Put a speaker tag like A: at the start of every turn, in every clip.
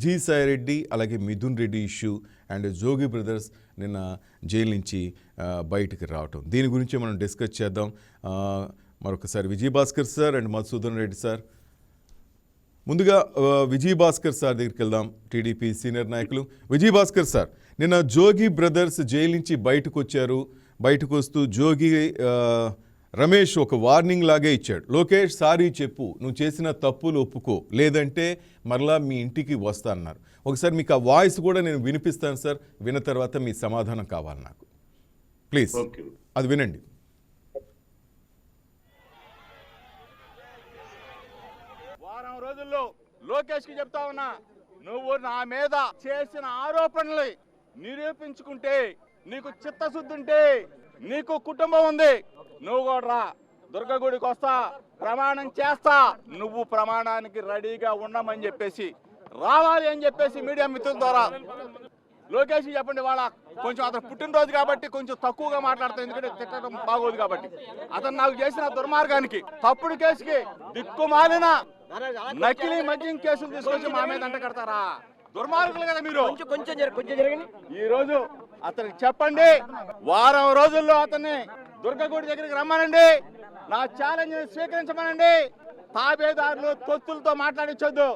A: విజయసాయిరెడ్డి అలాగే Mithun Reddy issue and Jogi brothers నిన్న jail నుంచి బయటికి రావటం, దీని గురించి మనం డిస్కస్ చేద్దాం. మరొకసారి Vijayabhaskar sir and Madhusudan Reddy sir. ముందుగా విజయభాస్కర్ సార్ దగ్గరికి వెళ్దాం, టీడీపీ సీనియర్ నాయకులు. విజయభాస్కర్ సార్, నిన్న జోగి బ్రదర్స్ జైలు నుంచి బయటకు వచ్చారు. బయటకు వస్తూ జోగి రమేష్ ఒక వార్నింగ్ లాగే ఇచ్చాడు. లోకేష్ సారీ చెప్పు, నువ్వు చేసిన తప్పులు ఒప్పుకో, లేదంటే మరలా మీ ఇంటికి వస్తా అన్నారు. ఒకసారి మీకు ఆ వాయిస్ కూడా నేను వినిపిస్తాను సార్, విన్న తర్వాత మీ సమాధానం కావాలి నాకు, ప్లీజ్ అది వినండి.
B: వారం రోజుల్లో లోకేష్ కి చెప్తా ఉన్నా, నువ్వు నా మీద చేసిన ఆరోపణలు నిరూపించుకుంటే, నీకు చిత్తశుద్ధి ఉంటే, నీకు కుటుంబం ఉంది, నువ్వు కూడా రా, దుర్గగుడికి వస్తా, ప్రమాణం చేస్తా, నువ్వు ప్రమాణానికి రెడీగా ఉండమని చెప్పేసి, రావాలి అని చెప్పేసి మీడియా మిత్రుల ద్వారా లోకేష్ చెప్పండి. వాళ్ళ కొంచెం అతను పుట్టినరోజు కాబట్టి కొంచెం తక్కువగా మాట్లాడతాను, ఎందుకంటే తిట్టడం బాగోదు కాబట్టి. అతను నాకు చేసిన దుర్మార్గానికి, తప్పుడు కేసుకి, దిక్కుమాలిన నకిలీ మద్యం కేసులు తీసుకొచ్చి మా మీద అంట కడతారా? దుర్మార్గులు కదా మీరు. ఈ రోజు అతనికి చెప్పండి, వారం రోజుల్లో అతన్ని దుర్గగుడి దగ్గరికి రమ్మనండి, నా ఛాలెంజ్ స్వీకరించమనండి. తాబేదారులు తొత్తులతో మాట్లాడించొద్దు.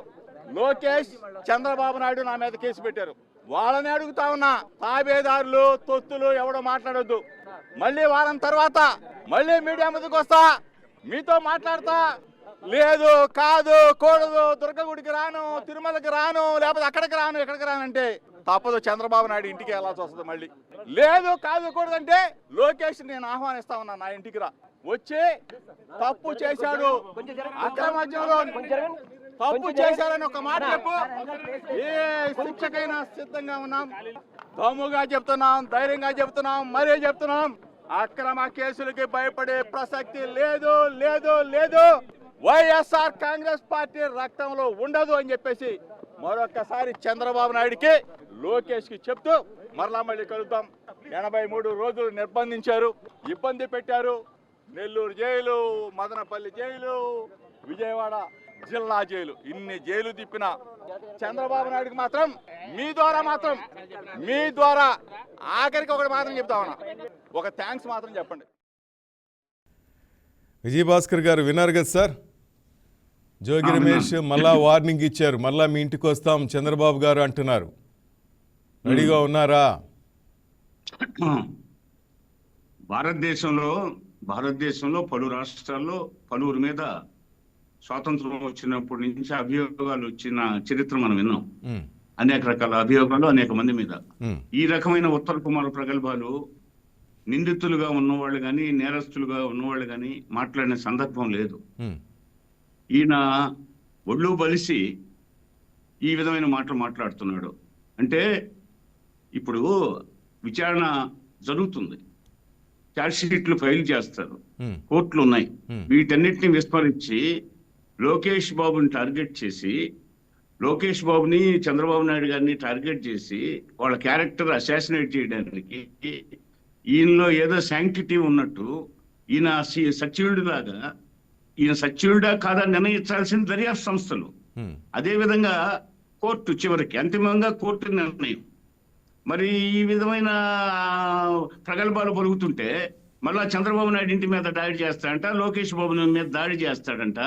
B: లోకేష్, చంద్రబాబు నాయుడు నా మీద కేసు పెట్టారు, వాళ్ళని అడుగుతా ఉన్నా, తాబేదారులు తొత్తులు ఎవడో మాట్లాడొద్దు. మళ్ళీ వారం తర్వాత మళ్ళీ మీడియా ముందుకు వస్తా, మీతో మాట్లాడతా. లేదు, కాదు, కూడదు, దుర్గగుడికి రాను, తిరుమలకి రాను, లేకపోతే అక్కడికి రాను, ఎక్కడికి రానంటే తప్పదు, చంద్రబాబు నాయుడు ఇంటికి వెళ్ళాల్సి వస్తుంది. మళ్ళీ లేదు, కాదు, కూడదంటే లోకేష్ నేను ఆహ్వానిస్తా ఉన్నా, నా ఇంటికి రా, వచ్చి తప్పు చేశాడు, అక్రమద్యంలో తప్పు చేశారని ఒక మాట చెప్పు, ఏ శిక్షకైనా సిద్ధంగా ఉన్నాం. దమ్ముగా చెప్తున్నాం, ధైర్యంగా చెప్తున్నాం, మరీ చెప్తున్నాం, అక్రమ కేసులకి భయపడే ప్రసక్తి లేదు, లేదు, లేదు. వైఎస్ఆర్ కాంగ్రెస్ పార్టీ రక్తంలో ఉండదు అని చెప్పేసి మరొకసారి చంద్రబాబు నాయుడికి, లోకేష్ కి చెప్తూ మరలా మళ్ళీ కలుద్దాం. 83 రోజులు నిర్బంధించారు, ఇబ్బంది పెట్టారు. నెల్లూరు జైలు, మదనపల్లి జైలు, విజయవాడ జిల్లా జైలు, ఇన్ని జైలు తిప్పిన చంద్రబాబు నాయుడికి మాత్రం మీ ద్వారా ఆఖరికి ఒకటి మాత్రం చెప్తా ఉన్నా, ఒక థ్యాంక్స్ మాత్రం చెప్పండి.
A: విజయభాస్కర్ గారు విన్నారు కదా సార్, జోగి రమేష్ మళ్ళా వార్నింగ్ ఇచ్చారు, మళ్ళా మీ ఇంటికి వస్తాం చంద్రబాబు గారు అంటున్నారు. రెడీగా ఉన్నారా?
C: భారతదేశంలో పలు రాష్ట్రాల్లో పలువురి మీద స్వాతంత్రం వచ్చినప్పటి నుంచి అభియోగాలు వచ్చిన చరిత్ర మనం విన్నాం. అనేక రకాల అభియోగాలు అనేక మంది మీద. ఈ రకమైన ఉత్తర కుమార ప్రగల్భాలు నిందితులుగా ఉన్నవాళ్ళు కానీ, నేరస్తులుగా ఉన్నవాళ్ళు కానీ మాట్లాడిన సందర్భం లేదు. ఈయన ఒళ్ళు బలిసి ఈ విధమైన మాటలు మాట్లాడుతున్నాడు. అంటే ఇప్పుడు విచారణ జరుగుతుంది, ఛార్జ్ షీట్లు ఫైల్ చేస్తారు, కోర్టులు ఉన్నాయి. వీటన్నిటిని విస్మరించి లోకేష్ బాబుని టార్గెట్ చేసి, లోకేష్ బాబుని, చంద్రబాబు నాయుడు గారిని టార్గెట్ చేసి వాళ్ళ క్యారెక్టర్ అసాసినేట్ చేయడానికి ఈయనలో ఏదో శాంక్టిటీ ఉన్నట్టు, ఈయన సచివుడి లాగా, ఈయన సచివుడా కాదా నిర్ణయించాల్సిన దర్యాప్తు సంస్థలు, అదేవిధంగా కోర్టు, చివరికి అంతిమంగా కోర్టు నిర్ణయం. మరి ఈ విధమైన ప్రగల్భాలు పలుకుతుంటే మళ్ళా చంద్రబాబు నాయుడు ఇంటి మీద దాడి చేస్తాడంట, లోకేష్ బాబు మీద దాడి చేస్తాడంట.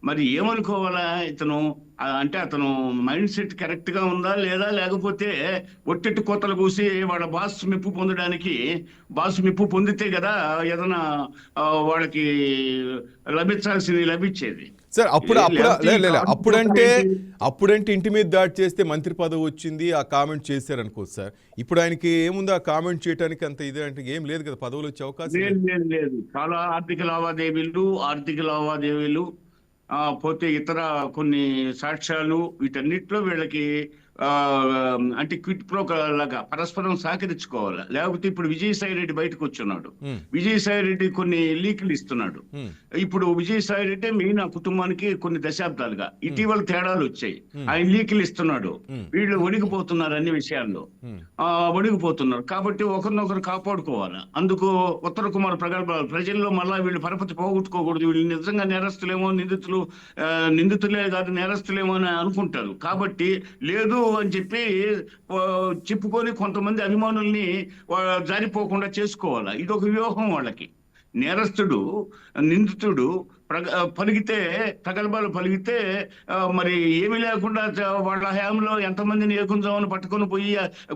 C: మరి ఏమనుకోవాలా ఇతను? అంటే అతను మైండ్ సెట్ కరెక్ట్ గా ఉందా లేదా, లేకపోతే ఒట్టెట్టు కోతలు కూసి వాళ్ళ బాస్ మెప్పు పొందడానికి, బాస్ మెప్పు పొందితే కదా ఏదైనా వాళ్ళకి లభించాల్సింది లభించేది
A: సార్. అప్పుడంటే ఇంటి మీద దాడి చేస్తే మంత్రి పదవి వచ్చింది, ఆ కామెంట్ చేశారు అనుకోవచ్చు సార్. ఇప్పుడు ఆయనకి ఏముంది ఆ కామెంట్ చేయడానికి? అంత ఇదే అంటే ఏం లేదు కదా, పదవులు వచ్చే అవకాశం
C: లేదు. చాలా ఆర్థిక లావాదేవీలు పోతే ఇతర కొన్ని సాక్ష్యాలు, వీటన్నిటిలో వీళ్ళకి అంటే క్విట్ ప్రో లాగా పరస్పరం సహకరించుకోవాలి. లేకపోతే ఇప్పుడు విజయసాయి రెడ్డి బయటకు వచ్చున్నాడు. విజయసాయి రెడ్డి కొన్ని లీకులు ఇస్తున్నాడు. ఇప్పుడు విజయసాయి రెడ్డి మెయిన్ ఆ కుటుంబానికి కొన్ని దశాబ్దాలుగా ఇటీవల తేడాలు వచ్చాయి. ఆయన లీకులు ఇస్తున్నాడు. వీళ్ళు వణిగిపోతున్నారు అన్ని విషయాల్లో, వణిగిపోతున్నారు. కాబట్టి ఒకరినొకరు కాపాడుకోవాలి. అందుకు ఉత్తర కుమార్ ప్రగల్భాలు ప్రజల్లో మళ్ళా వీళ్ళు పరపతి పోగొట్టుకోకూడదు, వీళ్ళు నిజంగా నేరస్తులేమో, నిందితులే కాదు నేరస్తులేమో అని అనుకుంటారు. కాబట్టి లేదు అని చెప్పి చెప్పుకొని కొంతమంది అభిమానుల్ని జారిపోకుండా చేసుకోవాలి. ఇది ఒక వ్యూహం వాళ్ళకి. నేరస్తుడు నిందితుడు పలిగితే ప్రగల్భాలు పలిగితే మరి ఏమీ లేకుండా వాళ్ళ హయాంలో ఎంతమందిని ఏకుంజామని పట్టుకొని పోయి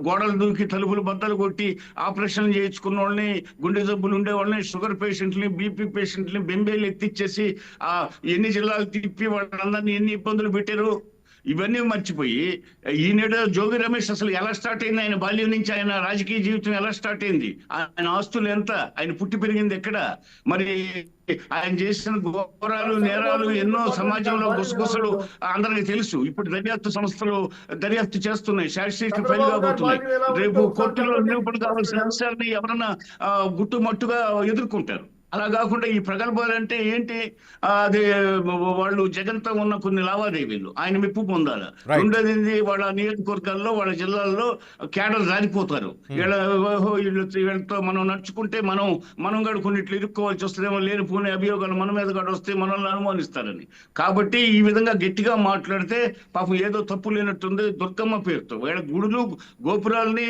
C: గోడలు దూకి తలుపులు బద్దలు కొట్టి ఆపరేషన్ చేయించుకున్న వాళ్ళని, గుండె జబ్బులు ఉండే వాళ్ళని, షుగర్ పేషెంట్ని, బీపీ పేషెంట్ని బెంబేలు ఎత్తిచ్చేసి ఎన్ని జిల్లాలు తిప్పి వాళ్ళందరినీ ఎన్ని ఇబ్బందులు పెట్టారు. ఇవన్నీ మర్చిపోయి ఈనాడు జోగి రమేష్ అసలు ఎలా స్టార్ట్ అయింది, ఆయన బాల్యం నుంచి ఆయన రాజకీయ జీవితం ఎలా స్టార్ట్ అయింది, ఆయన ఆస్తులు ఎంత, ఆయన పుట్టి పెరిగింది ఎక్కడ, మరి ఆయన చేసిన ఘోరాలు నేరాలు ఎన్నో సమాజంలో గుసగుసలు అందరికి తెలుసు. ఇప్పుడు దర్యాప్తు సంస్థలు దర్యాప్తు చేస్తున్నాయి, ఛార్జ్షీట్ ఫైల్ కాబోతున్నాయి. రేపు కోర్టులో నిరూపణ కావాల్సిన అంశాలని ఎవరన్నా గుట్టుమట్టుగా ఎదుర్కొంటారు. అలా కాకుండా ఈ ప్రగల్భాలంటే ఏంటి, అది వాళ్ళు జగన్తో ఉన్న కొన్ని లావాదేవీలు ఆయన మెప్పు పొందాలి. రెండోది వాళ్ళ నియోజకవర్గాల్లో వాళ్ళ జిల్లాల్లో కేడర్ జారిపోతారు. వీళ్ళతో మనం నడుచుకుంటే మనం కూడా కొన్నిట్లు ఇరుక్కోవాల్సి వస్తుందేమో, లేనిపోని అభియోగాలు మన మీద కూడా వస్తే మనల్ని అనుమానిస్తారని. కాబట్టి ఈ విధంగా గట్టిగా మాట్లాడితే పాపం ఏదో తప్పు లేనట్టుంది. దుర్గమ్మ పేరుతో వీళ్ళ గుడులు గోపురాలని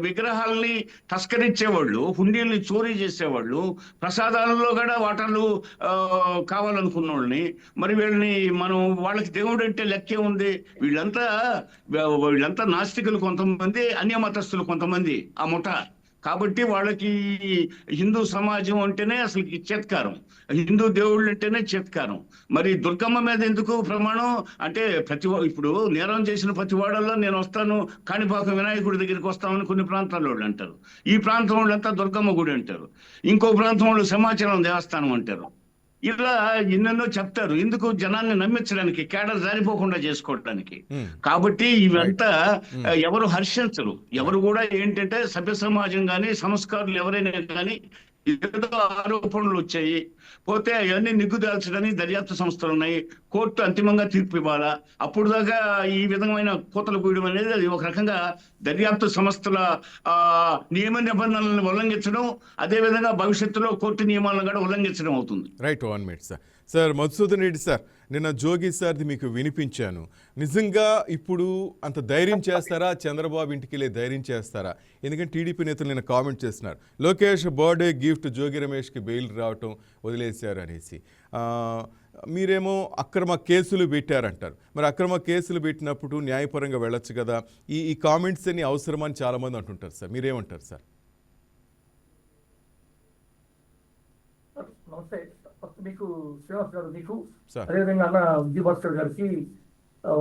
C: విగ్రహాలని తస్కరించేవాళ్ళు, హుండీల్ని చోరీ చేసేవాళ్ళు, ప్రసాదాలలో కూడా వాటర్లు కావాలనుకున్న వాళ్ళని, మరి వీళ్ళని వాళ్ళకి దేవుడు అంటే లెక్కే ఉంది. వీళ్ళంతా నాస్తికులు కొంతమంది, అన్య మతస్థులు కొంతమంది ఆ ముఠ. కాబట్టి వాళ్ళకి హిందూ సమాజం అంటేనే అసలు చేత్కారం, హిందూ దేవుళ్ళు అంటేనే చేత్కారం. మరి దుర్గమ్మ మీద ఎందుకు ప్రమాణం అంటే ఇప్పుడు నేరం చేసిన ప్రతి వాడల్లో నేను వస్తాను, కాణిపాకం వినాయకుడి దగ్గరికి వస్తామని కొన్ని ప్రాంతాల్లో వాళ్ళు అంటారు. ఈ ప్రాంతం వాళ్ళంతా దుర్గమ్మ గుడి అంటారు. ఇంకో ప్రాంతం వాళ్ళు సింహాచలం దేవస్థానం అంటారు. ఇలా ఎన్నెన్నో చెప్తారు. ఎందుకు? జనాన్ని నమ్మించడానికి, కేడర్ జారిపోకుండా చేసుకోవడానికి. కాబట్టి ఇవంతా ఎవరు హర్షించరు. ఎవరు కూడా ఏంటంటే సభ్య సమాజం కానీ సంస్కారులు ఎవరైనా కానీ ఏదో ఆరోపణలు వచ్చాయి పోతే అవన్నీ నిగ్గుదాల్చడానికి దర్యాప్తు సంస్థలు ఉన్నాయి. కోర్టు అంతిమంగా తీర్పు ఇవ్వాలా. అప్పుడు దాకా ఈ విధమైన కోతలు కూయడం అనేది అది ఒక రకంగా దర్యాప్తు సంస్థల నియమ నిబంధనలను ఉల్లంఘించడం, అదే విధంగా భవిష్యత్తులో కోర్టు నియమాలను కూడా ఉల్లంఘించడం అవుతుంది.
A: Right, 1 minute sir. Sir Madhusudan Reddy sir, నిన్న జోగి సార్ది మీకు వినిపించాను. నిజంగా ఇప్పుడు అంత ధైర్యం చేస్తారా? చంద్రబాబు ఇంటికి వెళ్ళి ధైర్యం చేస్తారా? ఎందుకంటే టీడీపీ నేతలు నిన్న కామెంట్ చేస్తున్నారు, లోకేష్ బర్త్డే గిఫ్ట్ జోగి రమేష్కి బెయిల్ రావటం వదిలేశారు అనేసి. మీరేమో అక్రమ కేసులు పెట్టారంటారు. మరి అక్రమ కేసులు పెట్టినప్పుడు న్యాయపరంగా వెళ్ళొచ్చు కదా. ఈ కామెంట్స్ అన్ని అవసరమని చాలామంది అంటుంటారు సార్, మీరేమంటారు సార్?
D: నమస్తే. ఫస్ట్ మీకు శ్రీనివాస్ గారు, మీకు అదేవిధంగా అన్న విజయభాస్కర్ గారికి,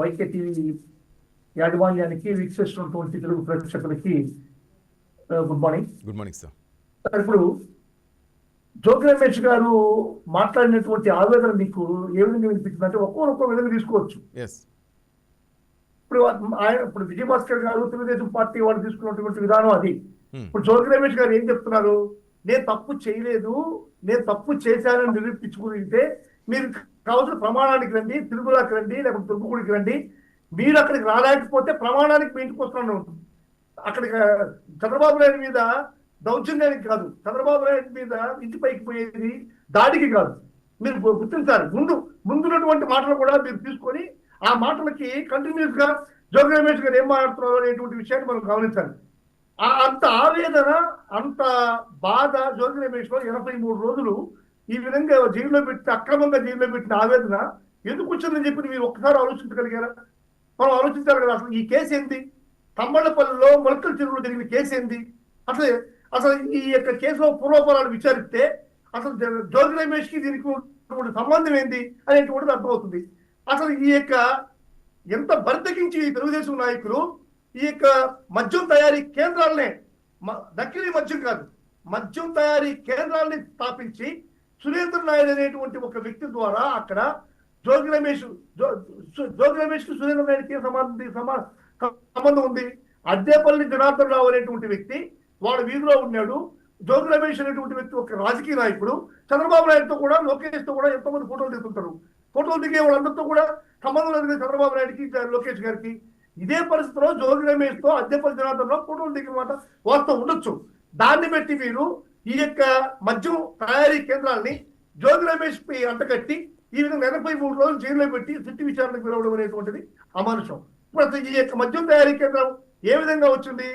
D: వైకే టీవీ యాజమాన్యానికి, వీక్షిస్తున్నటువంటి తెలుగు ప్రేక్షకులకి good morning.
A: Good morning sir.
D: ఇప్పుడు జోగి రమేష్ గారు మాట్లాడినటువంటి ఆవేదన మీకు ఏ విధంగా వినిపించింది అంటే ఒక్కో విధంగా తీసుకోవచ్చు. ఇప్పుడు విజయభాస్కర్ గారు తెలుగుదేశం పార్టీ వాళ్ళు తీసుకున్నటువంటి విధానం అది. ఇప్పుడు జోగి రమేష్ గారు ఏం చెప్తున్నారు, నేను తప్పు చేయలేదు, నేను తప్పు చేశానని నిరూపించుకుంటే మీరు కావాల్సిన ప్రమాణానికి రండి, తిరుగులాకి రండి, లేకపోతే తుర్పుగుడికి రండి. మీరు అక్కడికి రాలేకపోతే ప్రమాణానికి మీ ఇంటికి వస్తున్నాను. అక్కడికి చంద్రబాబు నాయుడు మీద దౌర్జన్యానికి కాదు, చంద్రబాబు నాయుడు మీద ఇంటి పైకి పోయేది దాడికి కాదు. మీరు గుర్తించాలి. ముందున్నటువంటి మాటలు కూడా మీరు తీసుకొని ఆ మాటలకి కంటిన్యూస్ గా జోగి రమేష్ గారు ఏం మాట్లాడుతున్నారు అనేటువంటి విషయాన్ని మనం గమనించాలి. అంత ఆవేదన, అంత బాధ జోగి రమేష్ లో 83 రోజులు ఈ విధంగా జైల్లో పెట్టి, అక్రమంగా జైల్లో పెట్టిన ఆవేదన ఎందుకు వచ్చిందని చెప్పి మీరు ఒక్కసారి ఆలోచించగలిగారా? మనం ఆలోచించాలి కదా. అసలు ఈ కేసు ఏంటి? తమ్మళ్ళపల్లిలో మొలకల చెరువులో జరిగిన కేసు ఏంటి? అసలు ఈ యొక్క కేసులో పూర్వపరాలు విచారిస్తే అసలు జోగి రమేష్ కి దీనికి సంబంధం ఏంటి అనేటువంటిది అర్థమవుతుంది. అసలు ఈ యొక్క ఎంత బరితెగించి తెలుగుదేశం నాయకులు ఈ యొక్క మద్యం తయారీ కేంద్రాలనే, నకిలీ మద్యం కాదు, మద్యం తయారీ కేంద్రాలని స్థాపించి సురేంద్ర నాయుడు అనేటువంటి ఒక వ్యక్తి ద్వారా అక్కడ జోగి రమేష్ కి సురేంద్ర నాయుడికి సంబంధం ఉంది? అద్దేపల్లి జనార్దన్ రావు అనేటువంటి వ్యక్తి వాళ్ళ వీధిలో ఉన్నాడు. జోగి రమేష్ అనేటువంటి వ్యక్తి ఒక రాజకీయ నాయకుడు. చంద్రబాబు నాయుడుతో కూడా లోకేష్ తో కూడా ఎంతోమంది ఫోటోలు దిగుతుంటారు. ఫోటోలు దిగే వాళ్ళందరితో కూడా సంబంధం లేదు కదా చంద్రబాబు నాయుడుకి లోకేష్ గారికి. ఇదే పరిస్థితిలో జోగి రమేష్ తో అద్దేపల్లి జనార్దన్ రావు ఫోటోలు దిగిన మాట వాస్తవం ఉండొచ్చు. దాన్ని బట్టి మీరు ఈ యొక్క మద్యం తయారీ కేంద్రాలని జోగి రమేష్ పై అంటకట్టి ఈ విధంగా 83 రోజులు జైల్లో పెట్టి సిట్టి విచారణకు పిలవడం అనేటువంటిది అమానుషం. ఇప్పుడు అసలు ఈ యొక్క మద్యం తయారీ కేంద్రం ఏ విధంగా వచ్చింది?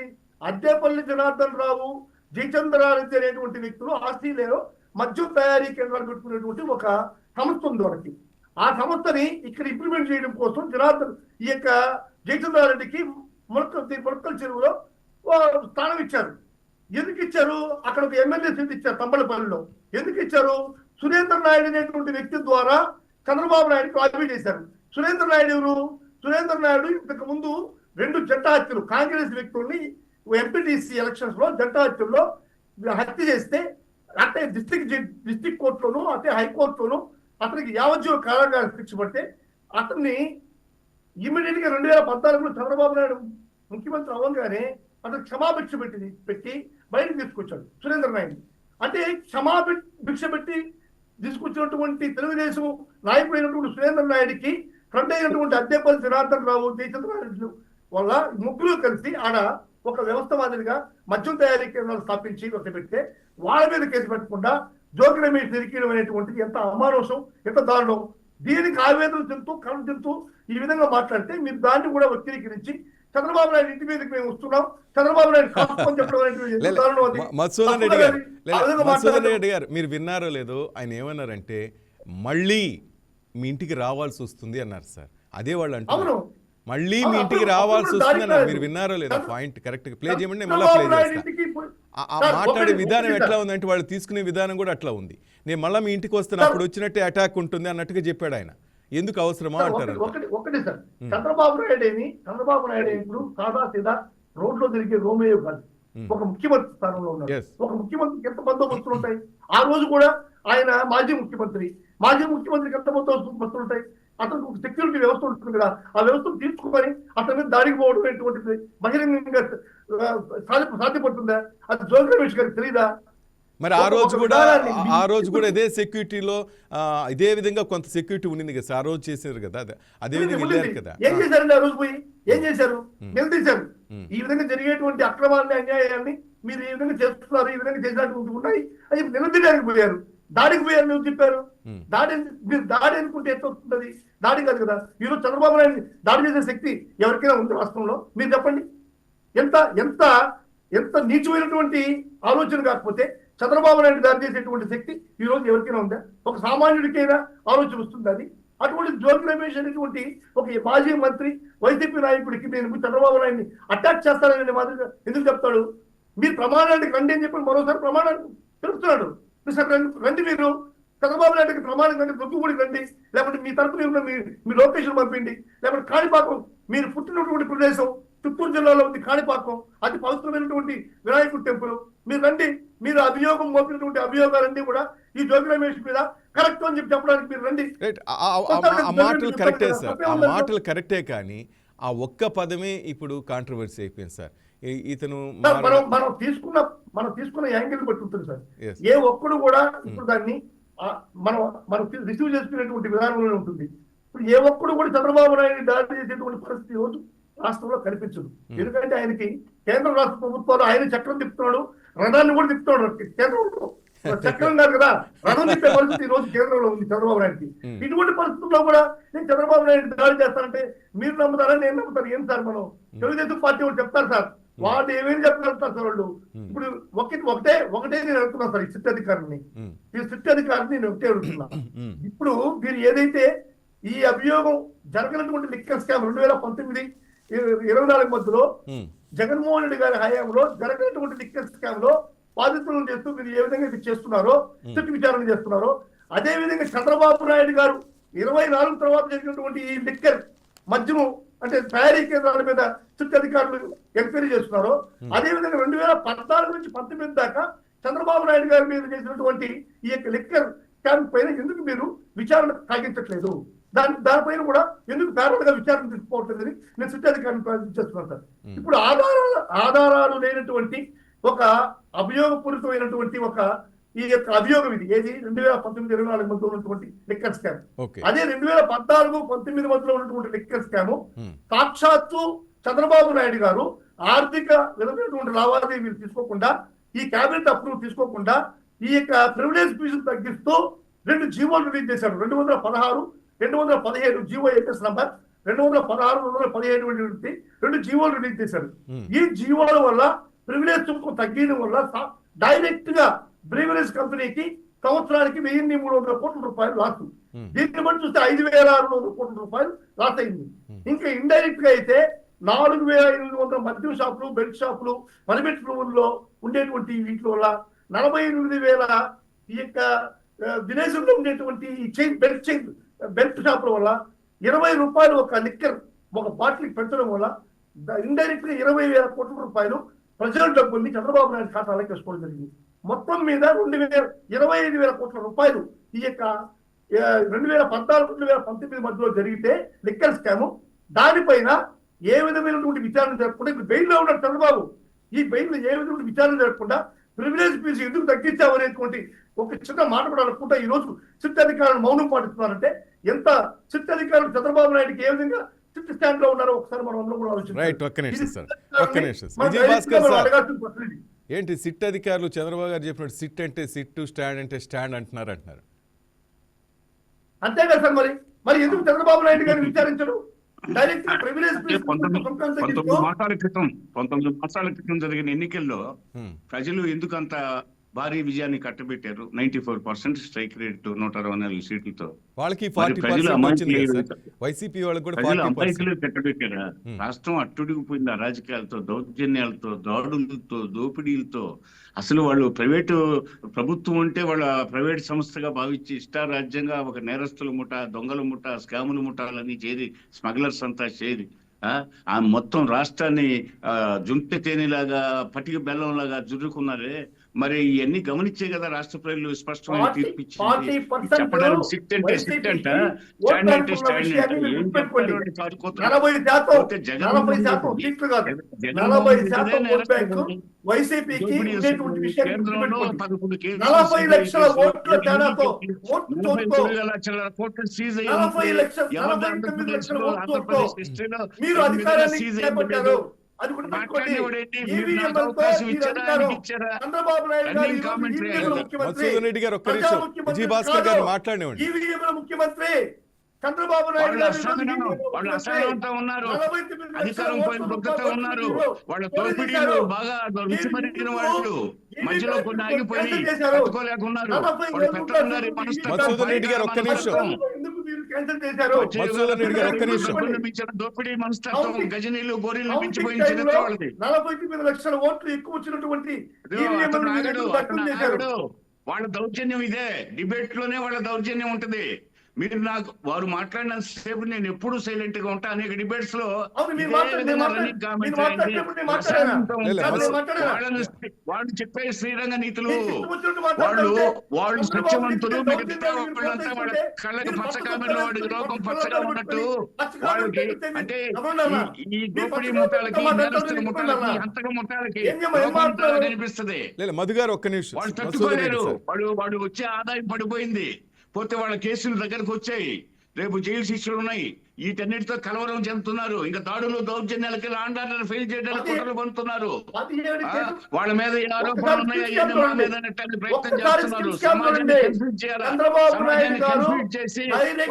D: అద్దేపల్లి జనార్దన్ రావు, జయచంద్రారెడ్డి అనేటువంటి వ్యక్తులు ఆస్ట్రేలియాలో మద్యం తయారీ కేంద్రాలు పెట్టుకునేటువంటి ఒక సంస్థ ఉంది వాళ్ళకి. ఆ సంస్థని ఇక్కడ ఇంప్లిమెంట్ చేయడం కోసం ఈ యొక్క జయచంద్రారెడ్డికి ములక్కల్ చెరువులో స్థానం ఇచ్చారు. ఎందుకు ఇచ్చారు? అక్కడ ఒక ఎమ్మెల్యే సీట్ ఇచ్చారు తంబలపల్లిలో. ఎందుకు ఇచ్చారు? సురేంద్ర నాయుడు అనేటువంటి వ్యక్తి ద్వారా చంద్రబాబు నాయుడు లాబీ చేశారు. సురేంద్ర నాయుడు ఎవరు? సురేంద్ర నాయుడు ఇంతకు ముందు 2 జంట హత్యలు కాంగ్రెస్ వ్యక్తుల్ని ఎంపీటీసీ ఎలక్షన్స్ లో జంట హత్యల్లో హత్య చేస్తే అంటే డిస్ట్రిక్ట్ కోర్టులోను అంటే హైకోర్టులోను అతనికి యావజ్జీవ కారాగార శిక్ష పడితే అతన్ని ఇమీడియట్ గా 2014లో చంద్రబాబు నాయుడు ముఖ్యమంత్రి అవ్వగానే అతను క్షమాభిక్ష పెట్టి బయటకు తీసుకొచ్చాడు సురేంద్ర నాయుడు. అంటే క్షమాభిక్ష పెట్టి తీసుకొచ్చినటువంటి తెలుగుదేశం నాయకుడైనటువంటి సురేంద్ర నాయుడికి ఫ్రంట్ అయినటువంటి అద్దేపల్లి జనార్దన్ రావు, జయచంద్రారెడ్డి వల్ల ముగ్గురు కలిసి ఆడ ఒక వ్యవస్థ మాదిరిగా మద్యం తయారీ కేంద్రాలు స్థాపించి పెడితే వాళ్ళ మీద కేసు పెట్టకుండా జోగి రమేష్ నిరికీయడం అనేటువంటిది ఎంత అమానుషం, ఎంత దారుణం. దీనికి ఆవేదన చెందుతూ కళ్ళు చెందుతూ ఈ విధంగా మాట్లాడితే మీరు దాన్ని కూడా వక్రీకరించి చంద్రబాబు నాయుడు ఇంటి మీదకి మేము వస్తున్నాం, చంద్రబాబు నాయుడు కాసుకొని చెప్పడం
A: మధుసూదన్ రెడ్డి గారు మీరు విన్నారో లేదో ఆయన ఏమన్నారంటే మళ్ళీ మీ ఇంటికి రావాల్సి వస్తుంది అన్నారు సార్. అదే వాళ్ళు అంటారు మళ్ళీ మీ ఇంటికి రావాల్సి వస్తుంది అన్నారు. మీరు విన్నారో లేదా? పాయింట్ కరెక్ట్ గా ప్లే చేయమంటే మళ్ళీ ప్లే చేస్తాను. మాట్లాడే విధానం ఎట్లా ఉందంటే వాళ్ళు తీసుకునే విధానం కూడా అట్లా ఉంది. నేను మళ్ళీ మీ ఇంటికి వస్తాను అప్పుడు వచ్చినట్టే అటాక్ ఉంటుంది అన్నట్టుగా చెప్పాడు ఆయన. ఎందుకు అవసరమా అంటారు?
D: ఒకటి సార్, చంద్రబాబు నాయుడు ఇప్పుడు సాదా సీదా రోడ్లో తిరిగే రోమేయో కాదు, ఒక ముఖ్యమంత్రి స్థానంలో ఉన్నారు. ఒక ముఖ్యమంత్రికి ఎంత బందోబస్తులు ఉంటాయి? ఆ రోజు కూడా ఆయన మాజీ ముఖ్యమంత్రికి ఎంత బందోబస్తులు ఉంటాయి? అతనికి ఒక సెక్యూరిటీ వ్యవస్థ ఉంటుంది కదా, ఆ వ్యవస్థను తీసుకుని అతని మీద దాడికి పోవడం అనేటువంటిది బహిరంగంగా సాధ్యపడుతుందా? అది జోగి రమేష్ గారికి తెలీదా?
A: మరి ఆ రోజు కూడా ఇదే సెక్యూరిటీలో ఇదే విధంగా కొంత సెక్యూరిటీ ఉండింది కదా, ఆ రోజు చేశారు కదా, అదే విధంగా వెళ్ళారు కదా.
D: ఏం చేశారండి? ఆ రోజు పోయి ఏం చేశారు? నిలదీశారు. ఈ విధంగా జరిగేటువంటి అక్రమాన్ని, అన్యాయాన్ని మీరు ఈ విధంగా చేస్తున్నారు, ఈ విధంగా చేసినటువంటి ఉన్నాయి అది నిలదీయడానికి పోయారు. దాడికి పోయారు మీరు చెప్పారు. మీరు దాడి అనుకుంటే ఎట్లా వస్తుంది? దాడి కాదు కదా. ఈరోజు చంద్రబాబు నాయుడు దాడి చేసే శక్తి ఎవరికైనా ఉంది రాష్ట్రంలో? మీరు చెప్పండి. ఎంత ఎంత ఎంత నీచమైనటువంటి ఆలోచన కాకపోతే చంద్రబాబు నాయుడు దాడి చేసేటువంటి శక్తి ఈ రోజు ఎవరికైనా ఉందా? ఒక సామాన్యుడికైనా ఆలోచన వస్తుంది అది. అటువంటి జోగి రమేష్ అనేటువంటి ఒక మాజీ మంత్రి వైసీపీ నాయకుడికి నేను చంద్రబాబు నాయుడిని అటాక్ చేస్తాననే మాదిరిగా ఎందుకు చెప్తాడు? మీరు ప్రమాణానికి రండి అని చెప్పి మరోసారి ప్రమాణానికి తెలుస్తున్నాడు. రండి, మీరు చంద్రబాబు నాయుడికి ప్రమాణం కంటే దొక్కుబడి రండి, లేకపోతే మీ తరపున మీ లొకేషన్ పంపిండి, లేకపోతే కాణిపాకం మీరు పుట్టినటువంటి ప్రదేశం చిత్తూరు జిల్లాలో ఉంది కాణిపాకం, అది పవిత్రమైనటువంటి వినాయకుడి టెంపుల్. మీరు రండి, మీరు అభియోగం మోపినటువంటి అభియోగాలన్నీ కూడా ఈ జోగి రమేష్ మీద కరెక్ట్ అని చెప్పి చెప్పడానికి మీరు రండి.
A: మాటలు కరెక్టే సార్, ఆ మాటలు కరెక్టే, కానీ ఆ ఒక్క పదమే ఇప్పుడు కాంట్రవర్సీ అయిపోయింది సార్. ఇతను
D: మనం తీసుకున్న యాంగిల్ బట్టి ఉంటుంది సార్. ఏ ఒక్కడు కూడా ఇప్పుడు దాన్ని మనం రిసీవ్ చేసుకునేటువంటి విధానంలో ఉంటుంది. ఇప్పుడు ఏ ఒక్కడు కూడా చంద్రబాబు నాయుడు దాడి చేసేటువంటి పరిస్థితి రోజు రాష్ట్రంలో కనిపించదు. ఎందుకంటే ఆయనకి కేంద్ర రాష్ట్ర ప్రభుత్వాలు ఆయన చక్రం తిప్పుతున్నాడు, రథాన్ని కూడా తిప్పుతున్నాడు. కేంద్రంలో చక్రం కాదు కదా, రథం తిప్పే పరిస్థితి ఈ రోజు కేంద్రంలో ఉంది చంద్రబాబు నాయుడుకి. ఇటువంటి పరిస్థితుల్లో కూడా నేను చంద్రబాబు నాయుడు దాడి చేస్తానంటే మీరు నమ్ముతారా, నేను నమ్ముతాను? ఏం సార్, మనం తెలుగుదేశం పార్టీ వాళ్ళు చెప్తారు సార్, వాళ్ళు ఏమేమి చెప్పగలుగుతారు సార్ వాళ్ళు. ఇప్పుడు ఒకటే నేను అడుగుతున్నా సార్, ఈ సిట్ అధికారిని నేను ఒకటే అడుగుతున్నా. ఇప్పుడు మీరు ఏదైతే ఈ అభియోగం జరగనటువంటి లిక్కర్ స్కామ్ 2019-24 మధ్యలో జగన్మోహన్ రెడ్డి గారి హయాంలో జరగనటువంటి లిక్కర్ స్కామ్ లో బాధితులను చేస్తూ మీరు ఏ విధంగా ఇది చేస్తున్నారో, సిట్ విచారణ చేస్తున్నారో, అదే విధంగా చంద్రబాబు నాయుడు గారు 24 తర్వాత జరిగినటువంటి ఈ లిక్కర్ మద్యము అంటే తయారీ కేంద్రాల మీద సిట్ అధికారులు ఎంక్వైరీ చేస్తున్నారో, అదే విధంగా 2014 నుంచి 19 దాకా చంద్రబాబు నాయుడు గారి మీద చేసినటువంటి ఈ యొక్క లిక్కర్ స్కామ్ పైన ఎందుకు మీరు విచారణ సాగించట్లేదు? దానిపైన కూడా ఎందుకు ప్యారల్ గా విచారణ తీసుకోవట్లేదని నేను సిట్ అధికారిని చేస్తున్నాను సార్. ఇప్పుడు ఆధారాలు లేనటువంటి ఒక అభియోగపూరితమైనటువంటి ఒక ఈ యొక్క అభియోగం ఇది ఏది 2019-24 మధ్య ఉన్నటువంటి లిక్కర్ స్కామ్. అదే 2014-19 మధ్యలో ఉన్నటువంటి లిక్కర్ స్కామ్ సాక్షాత్తు చంద్రబాబు నాయుడు గారు ఆర్థిక విధమైనటువంటి లావాదేవీలు తీసుకోకుండా, ఈ కేబినెట్ అప్రూవ్ తీసుకోకుండా ఈ యొక్క ప్రివిలేజ్ ఫీజులు తగ్గిస్తూ 2 జీవోలు రిలీజ్ చేశారు. 216-217 జీవో ఏపీఎస్ నంబర్ 216-217 2 జీవోలు రిలీజ్ చేశారు. ఈ జీవోల వల్ల ప్రివిలేజ్ తగ్గడం వల్ల డైరెక్ట్ గా బ్రీవరేజ్ కంపెనీకి సంవత్సరానికి 1,300 కోట్ల రూపాయలు లాస్. దీన్ని బట్టి చూస్తే 5,600 కోట్ల రూపాయలు లాస్ అయింది. ఇంకా ఇండైరెక్ట్ గా అయితే 4,800 మద్యం షాపులు, బెల్ట్ షాపులు, మణిబెట్లలో ఉండేటువంటి వీటి వల్ల 48,000 ఈ యొక్క విలేజ్లో ఉండేటువంటి బెల్ట్ షాపుల వల్ల 20 రూపాయలు ఒక లిక్కర్ ఒక బాటిల్ పెట్టడం వల్ల ఇండైరెక్ట్ గా 20,000 కోట్ల రూపాయలు ప్రజల డబ్బుల్ని చంద్రబాబు నాయుడు ఖాతాలోకి వేసుకోవడం జరిగింది. మొత్తం మీద 25,000 కోట్ల రూపాయలు ఈ యొక్క 2014-2019 మధ్యలో జరిగితే లిక్కర్ స్కామ్. దానిపైన ఏ విధమైనటువంటి విచారణ జరగకుండా ఇప్పుడు బెయిల్లో ఉన్న చంద్రబాబు ఈ బెయిల్ ఏ విధమైన విచారణ జరగకుండా ప్రివిలేజ్ ఫీజు ఎందుకు తగ్గించావు అనేటువంటి ఒక చిన్న మాట కూడా అనుకుంటా ఈ రోజు సిట్ అధికారులు మౌనం పాటిస్తున్నారంటే ఎంత సిట్ అధికారులు చంద్రబాబు నాయుడుకి ఏ విధంగా సిట్ స్టాండ్ లో ఉన్నారో ఒకసారి మనం అందరం కూడా ఆలోచించాలి.
A: ఏంటి సిట్ అధికారులు చంద్రబాబు గారు చెప్పినట్టు సిట్ అంటే సిట్, స్టాండ్ అంటే స్టాండ్ అంటున్నారు.
D: అంతే కదా సార్. మరి ఎందుకు చంద్రబాబు నాయుడు గారిని విచారించరు? డైరెక్ట్
C: 19 మాసాల క్రితం జరిగిన ఎన్నికల్లో ప్రజలు ఎందుకు అంత భారీ విజయాన్ని కట్టబెట్టారు? 94% స్ట్రైక్ రేట్, 164 సీట్లతో
A: వాళ్ళకి వైసీపీ వాళ్ళకి కూడా
C: అమాయకులు కట్టబెట్టారా? రాష్ట్రం అట్టుడిగిపోయింది రాజకీయాలతో, దౌర్జన్యాలతో, దాడులతో, దోపిడీలతో. అసలు వాళ్ళు ప్రభుత్వం అంటే వాళ్ళ ప్రైవేట్ సంస్థగా భావించి ఇష్టారాజ్యంగా ఒక నేరస్తుల ముఠ, దొంగల ముఠ, స్కాముల ముఠాలని చేరి, స్మగ్లర్స్ అంతా చేరి ఆ మొత్తం రాష్ట్రాన్ని జుంటె తేనెలాగా, పటిక బెల్లంలాగా జుర్రుకున్నారే. మరి ఇవన్నీ గమనించే కదా రాష్ట్ర ప్రజలు స్పష్టమైన తీర్పు ఇచ్చింది. చెప్పడానికి సిట్ అంటే సిట్ అంట, స్టాండ్ అంటే స్టాండ్ అంటే ఏం చెప్తారు? కేంద్రంలో 11 లక్షల కోట్లు సీజ్
A: రెడ్డి గారు ఒక్క నిమిషం, విజయభాస్కర్ గారు మాట్లాడినవ్వండి.
D: ముఖ్యమంత్రి చంద్రబాబు నాయుడు
C: వాళ్ళు అసహనంతో ఉన్నారు, అధికారం పోయిన భక్తితో ఉన్నారు, వాళ్ళ దోపిడీలు బాగా రుచి మరిగిన వాళ్ళు మధ్యలో కొన్ని ఆగిపోయి తట్టుకోలేకున్నారు.
A: మధుసూదన్ రెడ్డి గారు ఒక్క నిమిషం,
C: దోపిడీ మనస్తత్వం, గజనీలు గోరీలు మించిపోయిన చరిత్ర వాళ్ళది.
D: 49 లక్షల ఓట్లు ఎక్కువ వచ్చినటువంటి
C: వాళ్ళ దౌర్జన్యం ఇదే. డిబేట్ లోనే వాళ్ళ దౌర్జన్యం ఉంటది. మీరు నాకు వారు మాట్లాడిన సేపు నేను ఎప్పుడు సైలెంట్ గా ఉంటా. అనేక డిబేట్స్ లో వాళ్ళు చెప్పే శ్రీరంగ నీతులు, వాళ్ళు సత్యవంతులు, మిగతా వాళ్ళంతా వాళ్ళ కళ్ళకి పచ్చకామెలో వాడి లోకం పచ్చగా ఉన్నట్టు వాళ్ళకి, అంటే ఈ దోపిడీ ముఠాలకి, నేరస్తుల ముఠాలకి, హంతక ముఠాలకి కనిపిస్తుంది.
A: మధు గారు ఒక్క నిమిషం,
C: వాళ్ళు తట్టుకోలేరు. వాడు వచ్చే ఆదాయం పడిపోయింది. పోతే వాళ్ళ కేసులు దగ్గరకు వచ్చాయి, రేపు జైలు శిక్షలు ఉన్నాయి. వీటన్నిటితో కలవరం చెందుతున్నారు. ఇంకా దాడులు, దౌర్జన్యాలకి, ఆండాలను ఫెయిల్ చేయడానికి కుట్రలు పంతున్నారు. వాళ్ళ మీద ఏ ఆరోపణలు ఉన్నాయో మా మీద ప్రయత్నం చేస్తున్నారు. సమాజాన్ని కన్ఫ్యూజ్ చేయాలి, సమాజాన్ని కన్ఫ్యూజ్ చేసి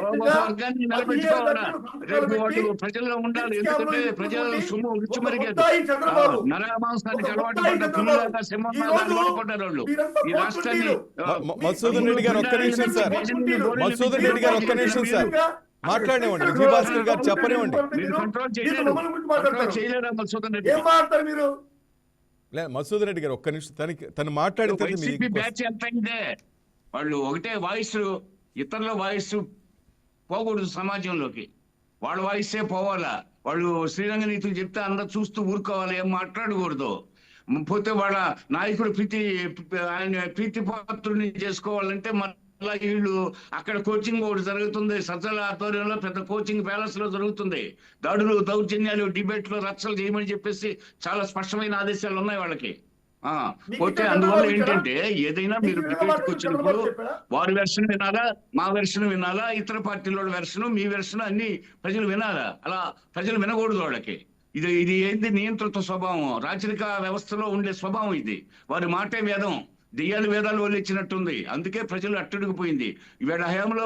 C: ఒక వర్గాన్ని నిలబెట్టుకోవాలా. రేపు వాళ్ళు ప్రజల్లో ఉండాలి. ఎందుకంటే ప్రజలు సొమ్ము రుచి మరిగేది. నరమాంసానికి అలవాటు పడ్డ పిల్లలుగా, సింహంలాగా అలవాటు పడ్డారు వాళ్ళు. ఈ రాష్ట్రాన్ని
A: మధుసూదన్ రెడ్డి గారు ఒక్క నిమిషం సార్, మధుసూదన్ రెడ్డి గారు ఒక్క నిమిషం సార్ మాట్లాడేవండి. విజయభాస్కర్ గారు చెప్పనివ్వండి. మధుసూదన్ రెడ్డి గారు ఒక్క నిమిషం, తను మాట్లాడిన
C: వాళ్ళు ఒకటే వాయిస్, ఇతరుల వాయిస్ పోకూడదు సమాజంలోకి. వాళ్ళ వాయిసే పోవాలా. వాళ్ళు శ్రీరంగ నీతులు చెప్తే అందరూ చూస్తూ ఊరుకోవాలి, ఏం మాట్లాడకూడదు. పోతే వాళ్ళ నాయకుడు ఆయన ప్రీతిపాత్రుని చేసుకోవాలంటే మన వీళ్ళు అక్కడ కోచింగ్ ఒకటి జరుగుతుంది, సజ్జల ఆధ్వర్యంలో పెద్ద కోచింగ్ ప్యాలెస్ లో జరుగుతుంది. దాడులు, దౌర్జన్యాలు, డిబేట్లు, రచ్చలు చేయమని చెప్పేసి చాలా స్పష్టమైన ఆదేశాలు ఉన్నాయి వాళ్ళకి. పోతే అందువల్ల ఏంటంటే ఏదైనా మీరు డిబేట్కి వచ్చినప్పుడు వారి వెర్షన్ వినాలా, మా వెర్షన్ వినాలా, ఇతర పార్టీల వెర్షన్, మీ వెర్షన్ అన్ని ప్రజలు వినాలా. అలా ప్రజలు వినకూడదు వాళ్ళకి. ఇది ఏంది నియంత్రిత స్వభావం, రాచరిక వ్యవస్థలో ఉండే స్వభావం ఇది. వారి మాటే వేదం, దెయ్యాలు వేదాలు వల్లిచ్చినట్టుంది. అందుకే ప్రజలు అట్టుడికిపోయింది. ఇవాళ హయాంలో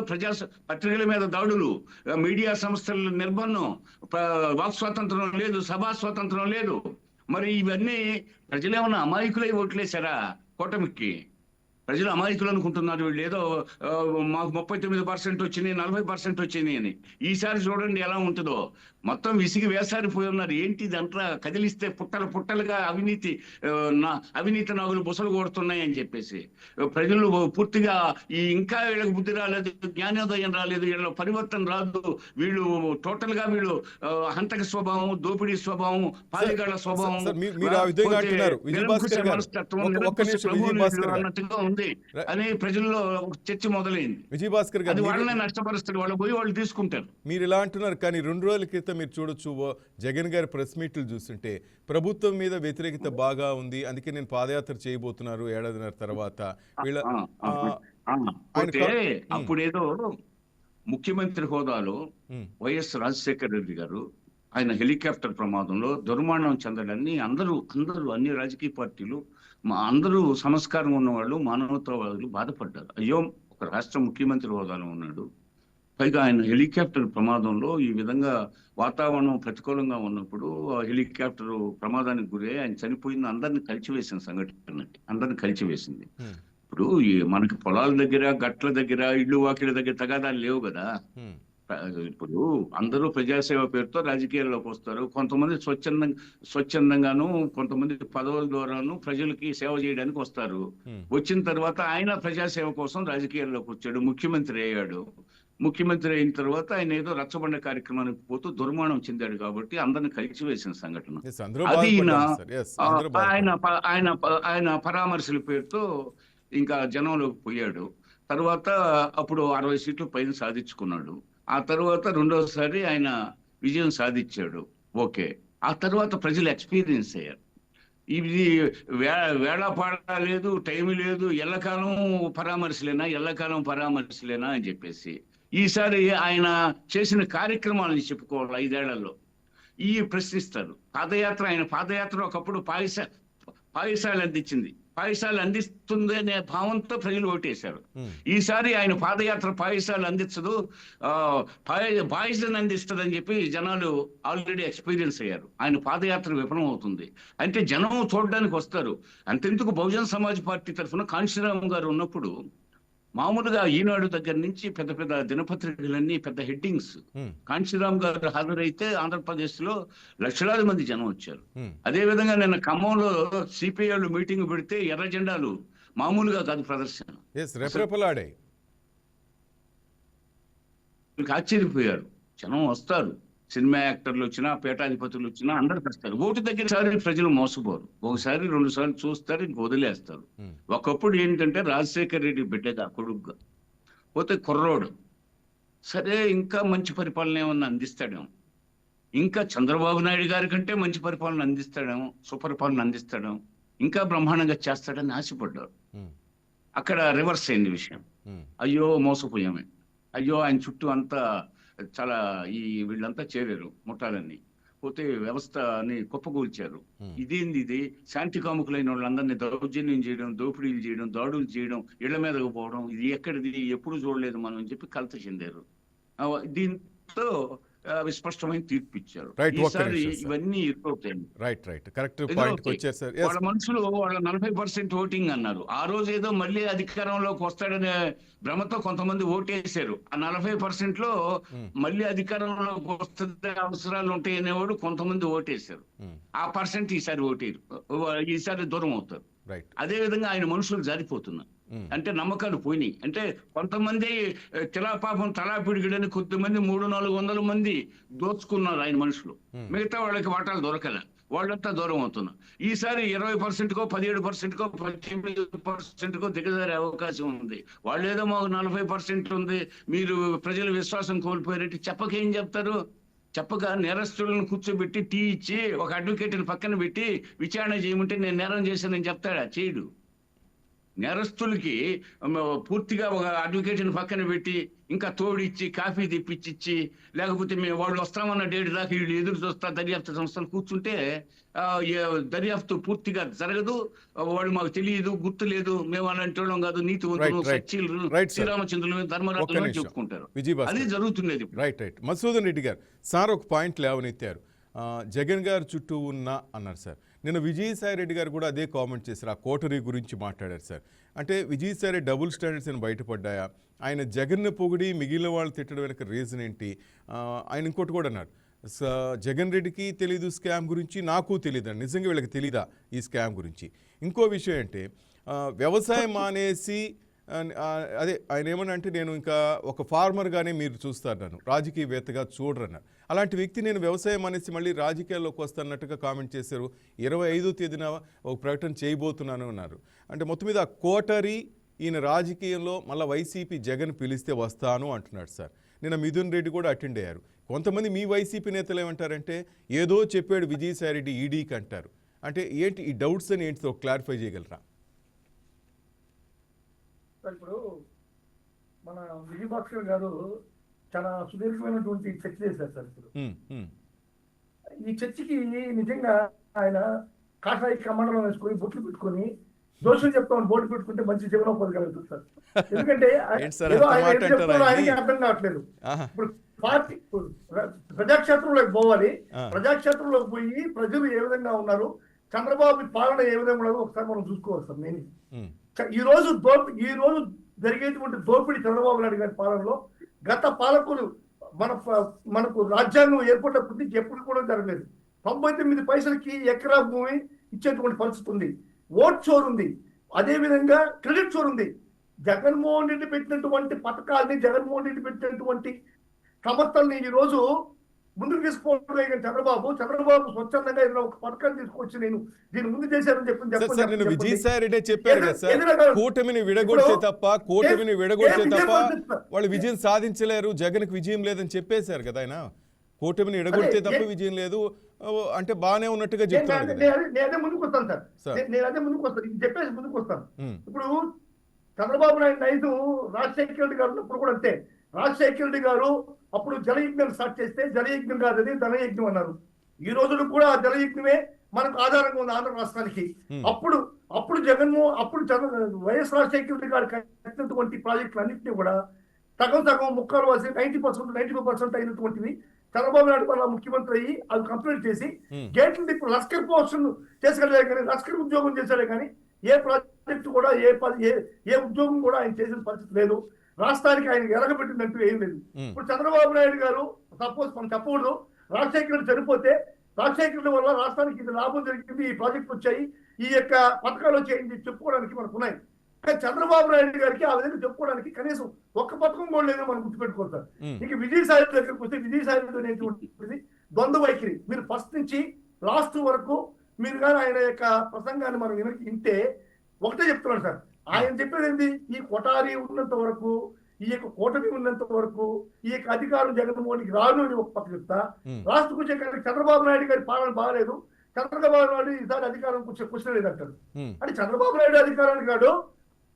C: పత్రికల మీద దాడులు, మీడియా సంస్థల నిర్బంధం, వాక్ స్వాతంత్రం లేదు, సభా స్వాతంత్రం లేదు. మరి ఇవన్నీ ప్రజలేమన్నా అమాయకులై ఓట్లేశారా కూటమికి? ప్రజలు అమాయకులు అనుకుంటున్నారు. వీళ్ళు ఏదో మాకు 39% వచ్చినాయి, 40% వచ్చినాయి అని. ఈసారి చూడండి ఎలా ఉంటుందో. మొత్తం విసిగి వేసారిపోయి ఉన్నారు. ఏంటి ఇదంతా కదిలిస్తే పుట్టలుగా అవినీతి నాగులు బుసలు కొడుతున్నాయి అని చెప్పేసి ప్రజలు పూర్తిగా ఇంకా వీళ్ళకి బుద్ధి రాలేదు, జ్ఞానోదయం రాలేదు, వీళ్ళ పరివర్తన రాదు. వీళ్ళు టోటల్ గా హంతక స్వభావం, దోపిడీ స్వభావం, పాలిగాళ్ళ స్వభావం అన్నట్టుగా ఉంది అని ప్రజల్లో చర్చ మొదలైంది.
A: విజయభాస్కర్ గారు,
C: వాళ్ళనే నష్టపరుస్తారు, వాళ్ళు పోయి వాళ్ళు తీసుకుంటారు.
A: మీరు ఇలా అంటున్నారు, కానీ 2 రోజుల క్రితం మీరు చూడొచ్చు జగన్ గారి ప్రెస్ మీట్లు చూస్తుంటే ప్రభుత్వం మీద వ్యతిరేకత బాగా ఉంది, అందుకే నేను పాదయాత్ర చేయబోతున్నారు ఏడాదిన్నర తర్వాత.
C: అప్పుడేదో ముఖ్యమంత్రి హోదాలో వైఎస్ రాజశేఖర రెడ్డి గారు ఆయన హెలికాప్టర్ ప్రమాదంలో దుర్మరణం చెందడాన్ని అందరూ అన్ని రాజకీయ పార్టీలు, అందరూ సంస్కారం ఉన్నవాళ్ళు, మానవతావాదులు బాధపడ్డారు. అయ్యో, ఒక రాష్ట్ర ముఖ్యమంత్రి హోదాలో ఉన్నాడు, పైగా ఆయన హెలికాప్టర్ ప్రమాదంలో ఈ విధంగా వాతావరణం ప్రతికూలంగా ఉన్నప్పుడు హెలికాప్టర్ ప్రమాదానికి గురై ఆయన చనిపోయింది అందరిని కలిచివేసిన సంఘటన, అందరిని కలిచివేసింది. ఇప్పుడు మనకి పొలాల దగ్గర, గట్ల దగ్గర, ఇళ్ళు వాకిళ్ళ దగ్గర తగాదాలు లేవు కదా. ఇప్పుడు అందరూ ప్రజాసేవ పేరుతో రాజకీయాల్లోకి వస్తారు. కొంతమంది స్వచ్ఛందంగాను, కొంతమంది పదవుల ద్వారాను ప్రజలకి సేవ చేయడానికి వస్తారు. వచ్చిన తర్వాత ఆయన ప్రజాసేవ కోసం రాజకీయాల్లోకి వచ్చాడు, ముఖ్యమంత్రి అయ్యాడు. ముఖ్యమంత్రి అయిన తర్వాత ఆయన ఏదో రచ్చబండ కార్యక్రమానికి పోతూ దుర్మరణం చెందాడు కాబట్టి అందరిని కలిసివేసిన సంఘటన అది. ఆయన పరామర్శల పేరుతో ఇంకా జనంలోకి పోయాడు. తర్వాత అప్పుడు 60 సీట్లు పైన సాధించుకున్నాడు. ఆ తర్వాత రెండోసారి ఆయన విజయం సాధించాడు. ఓకే, ఆ తర్వాత ప్రజలు ఎక్స్పీరియన్స్ అయ్యారు. ఇది వేళాపాడ లేదు, టైం లేదు, ఎల్లకాలం పరామర్శలేనా అని చెప్పేసి ఈసారి ఆయన చేసిన కార్యక్రమాలను చెప్పుకోవాలి. 5 ఏళ్లలో ఈ ప్రశ్నిస్తారు. ఆయన పాదయాత్ర ఒకప్పుడు పాయసాలు అందించింది, పాయసాలు అందిస్తుంది అనే భావంతో ప్రజలు ఓటేశారు. ఈసారి ఆయన పాదయాత్ర పాయసాలు అందించదు, పాయసం అందిస్తుంది అని చెప్పి జనాలు ఆల్రెడీ ఎక్స్పీరియన్స్ అయ్యారు. ఆయన పాదయాత్ర విఫలం అవుతుంది అంటే జనం చూడడానికి వస్తారు. అంతెందుకు బహుజన సమాజ్ పార్టీ తరఫున కాంశీరామ్ గారు ఉన్నప్పుడు మామూలుగా ఈనాడు దగ్గర నుంచి పెద్ద పెద్ద దినపత్రికలన్నీ పెద్ద హెడ్డింగ్స్. కాంశీరామ్ గారు హాజరైతే ఆంధ్రప్రదేశ్ లో లక్షలాది మంది జనం వచ్చారు. అదే విధంగా నిన్న ఖమ్మంలో సిపిఐలు మీటింగ్ పెడితే ఎర్ర జెండాలు మామూలుగా కాదు ప్రదర్శన, ఆశ్చర్యపోయారు. జనం వస్తారు, సినిమా యాక్టర్లు వచ్చినా, పేటాధిపతులు వచ్చినా అందరు వస్తారు. ఓటు దగ్గర ప్రజలు మోసపోరు. ఒకసారి 2 సార్లు చూస్తారు, ఇంక వదిలేస్తారు. ఒకప్పుడు ఏంటంటే రాజశేఖర రెడ్డి బిడ్డగా కొడుకుగా పోతే కుర్రోడు సరే ఇంకా మంచి పరిపాలన ఏమన్నా అందిస్తాడేమో, ఇంకా చంద్రబాబు నాయుడు గారి కంటే మంచి పరిపాలన అందిస్తాడేమో, సుపరిపాలన అందిస్తాడేమో, ఇంకా బ్రహ్మాండంగా చేస్తాడని ఆశపడ్డారు. అక్కడ రివర్స్ అయింది విషయం. అయ్యో మోసపోయామే, అయ్యో ఆయన చుట్టూ అంతా చాలా వీళ్ళంతా చేరారు ముఠాలన్నీ, పోతే వ్యవస్థని కుప్పకూల్చారు. ఇదేంది, ఇది శాంతి కాముకులైన వాళ్ళందరినీ దౌర్జన్యం చేయడం, దోపిడీలు చేయడం, దాడులు చేయడం, ఇళ్ల మీదకు పోవడం, ఇది ఎక్కడిది, ఎప్పుడు చూడలేదు మనం అని చెప్పి కలత చెందారు. దీంతో విస్పష్టమైన తీర్పు ఇచ్చారు. ఇవన్నీ వాళ్ళ మనుషులు వాళ్ళ 40% ఓటింగ్ అన్నారు. ఆ రోజు ఏదో మళ్ళీ అధికారంలోకి వస్తాడనే భ్రమతో కొంతమంది ఓటేశారు. ఆ 40% లో మళ్ళీ అధికారంలోకి వస్తే అవసరాలు ఉంటాయి అనేవాడు కొంతమంది ఓటేశారు. ఆ పర్సెంట్ ఈసారి ఓటేరు, ఈసారి దూరం అవుతారు. అదే విధంగా ఆయన మనుషులు జారిపోతున్నారు. అంటే నమ్మకాలు పోయినాయి. అంటే కొంతమంది తిలాపాపం తలాపిడిగడని కొద్దిమంది 300-400 మంది దోచుకున్నారు ఆయన మనుషులు. మిగతా వాళ్ళకి వాటాలు దొరకలే. వాళ్ళంతా దూరం అవుతున్నారు. ఈసారి 20%కో 17%కో 18%కో దిగజారే అవకాశం ఉంది. వాళ్ళు ఏదో మాకు 40% ఉంది, మీరు ప్రజల విశ్వాసం కోల్పోయారంటే చెప్పకేం చెప్తారు? చెప్పక నేరస్తులను కూర్చోబెట్టి టీ ఇచ్చి ఒక అడ్వకేట్ని పక్కన పెట్టి విచారణ చేయమంటే నేను నేరం చేశానని చెప్తాడా? చేయడు. నేరస్తులకి పూర్తిగా ఒక అడ్వకేట్ని పక్కన పెట్టి ఇంకా తోడిచ్చి కాఫీ తెప్పించి లేకపోతే మేము వాళ్ళు వస్తామన్న డేట్ దాకా వీళ్ళు ఎదురు చూస్తా దర్యాప్తు సంస్థలు కూర్చుంటే దర్యాప్తు పూర్తిగా జరగదు. వాళ్ళు మాకు తెలియదు, గుర్తు లేదు, మేము అలాంటి వాళ్ళం కాదు, నీతివంతులు, సచ్చీలు, శ్రీరామచంద్రులు, ధర్మరాజులు చెప్పుకుంటారు. అది జరుగుతున్నది.
A: రైట్. మధుసూదన్ రెడ్డి గారు, సార్ ఒక పాయింట్ లేవనెత్తారు. జగన్ గారు చుట్టూ ఉన్న అన్నారు సార్. నిన్న విజయసాయి రెడ్డి గారు కూడా అదే కామెంట్ చేశారు, ఆ కోటరీ గురించి మాట్లాడారు సార్. అంటే విజయసాయి రెడ్డి డబుల్ స్టాండర్డ్స్ అని బయటపడ్డాయా? ఆయన జగన్ను పొగిడి మిగిలిన వాళ్ళు తిట్టడం వెనక రీజన్ ఏంటి? ఆయన ఇంకోటి కూడా అన్నారు, జగన్ రెడ్డికి తెలీదు స్కామ్ గురించి, నాకు తెలియదు అని. నిజంగా వీళ్ళకి తెలీదా ఈ స్కామ్ గురించి? ఇంకో విషయం అంటే వ్యవసాయం మానేసి అదే ఆయన ఏమన్నా అంటే నేను ఇంకా ఒక ఫార్మర్గానే మీరు చూస్తారు, నన్ను రాజకీయవేత్తగా చూడరన్నారు. అలాంటి వ్యక్తి నేను వ్యవసాయం అనేసి మళ్ళీ రాజకీయాల్లోకి వస్తున్నట్టుగా కామెంట్ చేశారు. 25వ తేదీన ఒక ప్రకటన చేయబోతున్నాను అన్నారు. అంటే మొత్తం మీద కోటరీ ఈయన రాజకీయంలో మళ్ళీ వైసీపీ జగన్ పిలిస్తే వస్తాను అంటున్నాడు సార్. నిన్న మిథున్ రెడ్డి కూడా అటెండ్ అయ్యారు. కొంతమంది మీ వైసీపీ నేతలు ఏమంటారంటే ఏదో చెప్పాడు విజయసాయి రెడ్డి ఈడీకి అంటారు. అంటే ఏంటి ఈ డౌట్స్ అని ఏంటితో క్లారిఫై చేయగలరా?
D: ఇప్పుడు మన విజయభాస్కర్ గారు చాలా సుదీర్ఘమైనటువంటి చర్చ చేశారు సార్. ఇప్పుడు ఈ చర్చకి నిజంగా ఆయన కాషాయ కమండలం వేసుకొని బొట్లు పెట్టుకొని దోషులు చెప్తామని బోర్డు పెట్టుకుంటే మంచి జీవనోపాధి కలుగుతుంది సార్. ఎందుకంటే ఆయనకి అర్థం కావట్లేదు. ఇప్పుడు పార్టీ ప్రజాక్షేత్రంలోకి పోవాలి, ప్రజాక్షేత్రంలోకి పోయి ప్రజలు ఏ విధంగా ఉన్నారు, చంద్రబాబు పాలన ఏ విధంగా ఉన్నదో ఒకసారి మనం చూసుకోవాలి సార్. నేను ఈ రోజు జరిగేటువంటి దోపిడీ చంద్రబాబు నాయుడు గారి పాలనలో గత పాలకులు మనకు రాజ్యాంగం ఏర్పడినప్పటి నుంచి ఎప్పుడు కూడా జరగలేదు. 99 పైసలకి ఎకరా భూమి ఇచ్చేటువంటి పరిస్థితి ఉంది. ఓట్ చోర్ ఉంది, అదేవిధంగా క్రెడిట్ చోర్ ఉంది. జగన్మోహన్ రెడ్డి పెట్టినటువంటి పథకాలని, జగన్మోహన్ రెడ్డి పెట్టినటువంటి సంస్థల్ని ఈ రోజు ముందుకు తీసుకోవడం చంద్రబాబు స్వచ్ఛందంగా ఏదైనా ఒక పథకాన్ని తీసుకొచ్చి నేను దీని ముందు చేశానని చెప్పి
A: విజయసాయి రెడ్డి చెప్పారు కదా సార్, కూటమిని విడగొడితే తప్ప వాళ్ళు విజయం సాధించలేరు, జగన్కి విజయం లేదని చెప్పేశారు కదా ఆయన. కూటమిని విడగొడితే తప్ప విజయం లేదు అంటే బాగానే ఉన్నట్టుగా చెప్తాను.
D: నేనే ముందుకు వస్తాను సార్, నేనదే ముందుకు వస్తాను, ఇది చెప్పేసి ముందుకు వస్తాను. ఇప్పుడు చంద్రబాబు నాయుడు నైదు రాజశేఖర రెడ్డి గారు ఉన్నప్పుడు కూడా అంతే. రాజశేఖర రెడ్డి గారు అప్పుడు జలయజ్ఞం స్టార్ట్ చేస్తే జలయజ్ఞం కాదని ధనయజ్ఞం అన్నారు. ఈ రోజులు కూడా ఆ జలయజ్ఞమే మనకు ఆధారంగా ఉంది ఆంధ్ర రాష్ట్రానికి. అప్పుడు వైఎస్ రాజశేఖర రెడ్డి గారు కట్టినటువంటి ప్రాజెక్టులు అన్నింటినీ కూడా సగం ముక్కలు వాసి 90%, 95% అయినటువంటివి చంద్రబాబు నాయుడు వల్ల ముఖ్యమంత్రి అయ్యి అది కంప్లీట్ చేసి గేట్లు ఇప్పుడు లష్కర్ పోస్టులు చేసగలే కానీ, లష్కర్ ఉద్యోగం చేశాడే కానీ ఏ ప్రాజెక్టు కూడా ఏ ఉద్యోగం కూడా ఆయన చేసిన పరిస్థితి లేదు. రాష్ట్రానికి ఆయన ఎరగబెట్టిందంటూ ఏం లేదు. ఇప్పుడు చంద్రబాబు నాయుడు గారు సపోజ్ మనం చెప్పకూడదు, రాజశేఖర రెడ్డి చనిపోతే రాజశేఖర రెడ్డి వల్ల రాష్ట్రానికి ఇది లాభం జరిగింది, ఈ ప్రాజెక్టులు వచ్చాయి, ఈ యొక్క పథకాలు వచ్చాయి చెప్పుకోవడానికి మనకు ఉన్నాయి. కానీ చంద్రబాబు నాయుడు గారికి ఆ విధంగా చెప్పుకోవడానికి కనీసం ఒక్క పథకం కూడా లేదో మనం గుర్తుపెట్టుకుంటారు. ఇక విజయసాయి రెడ్డి దగ్గరికి వస్తే విజయసాయి రెడ్డి అనేటువంటిది ద్వంద్వ వైఖరి. మీరు ఫస్ట్ నుంచి లాస్ట్ వరకు మీరు కానీ ఆయన యొక్క ప్రసంగాన్ని మనం వింటే ఒకటే చెప్తున్నాడు సార్. ఆయన చెప్పేది ఏంటి, ఈ కొటారి ఉన్నంత వరకు, ఈ యొక్క కూటమి ఉన్నంత వరకు ఈ యొక్క అధికారం జగన్మోహన్కి రాను అని ఒక పక్క చెప్తా, రాష్ట్రకు వచ్చే చంద్రబాబు నాయుడు గారి పాలన బాగాలేదు, చంద్రబాబు నాయుడు ఈసారి అధికారం కూర్చొని లేదంటాడు. అంటే చంద్రబాబు నాయుడు అధికారానికి కాడు,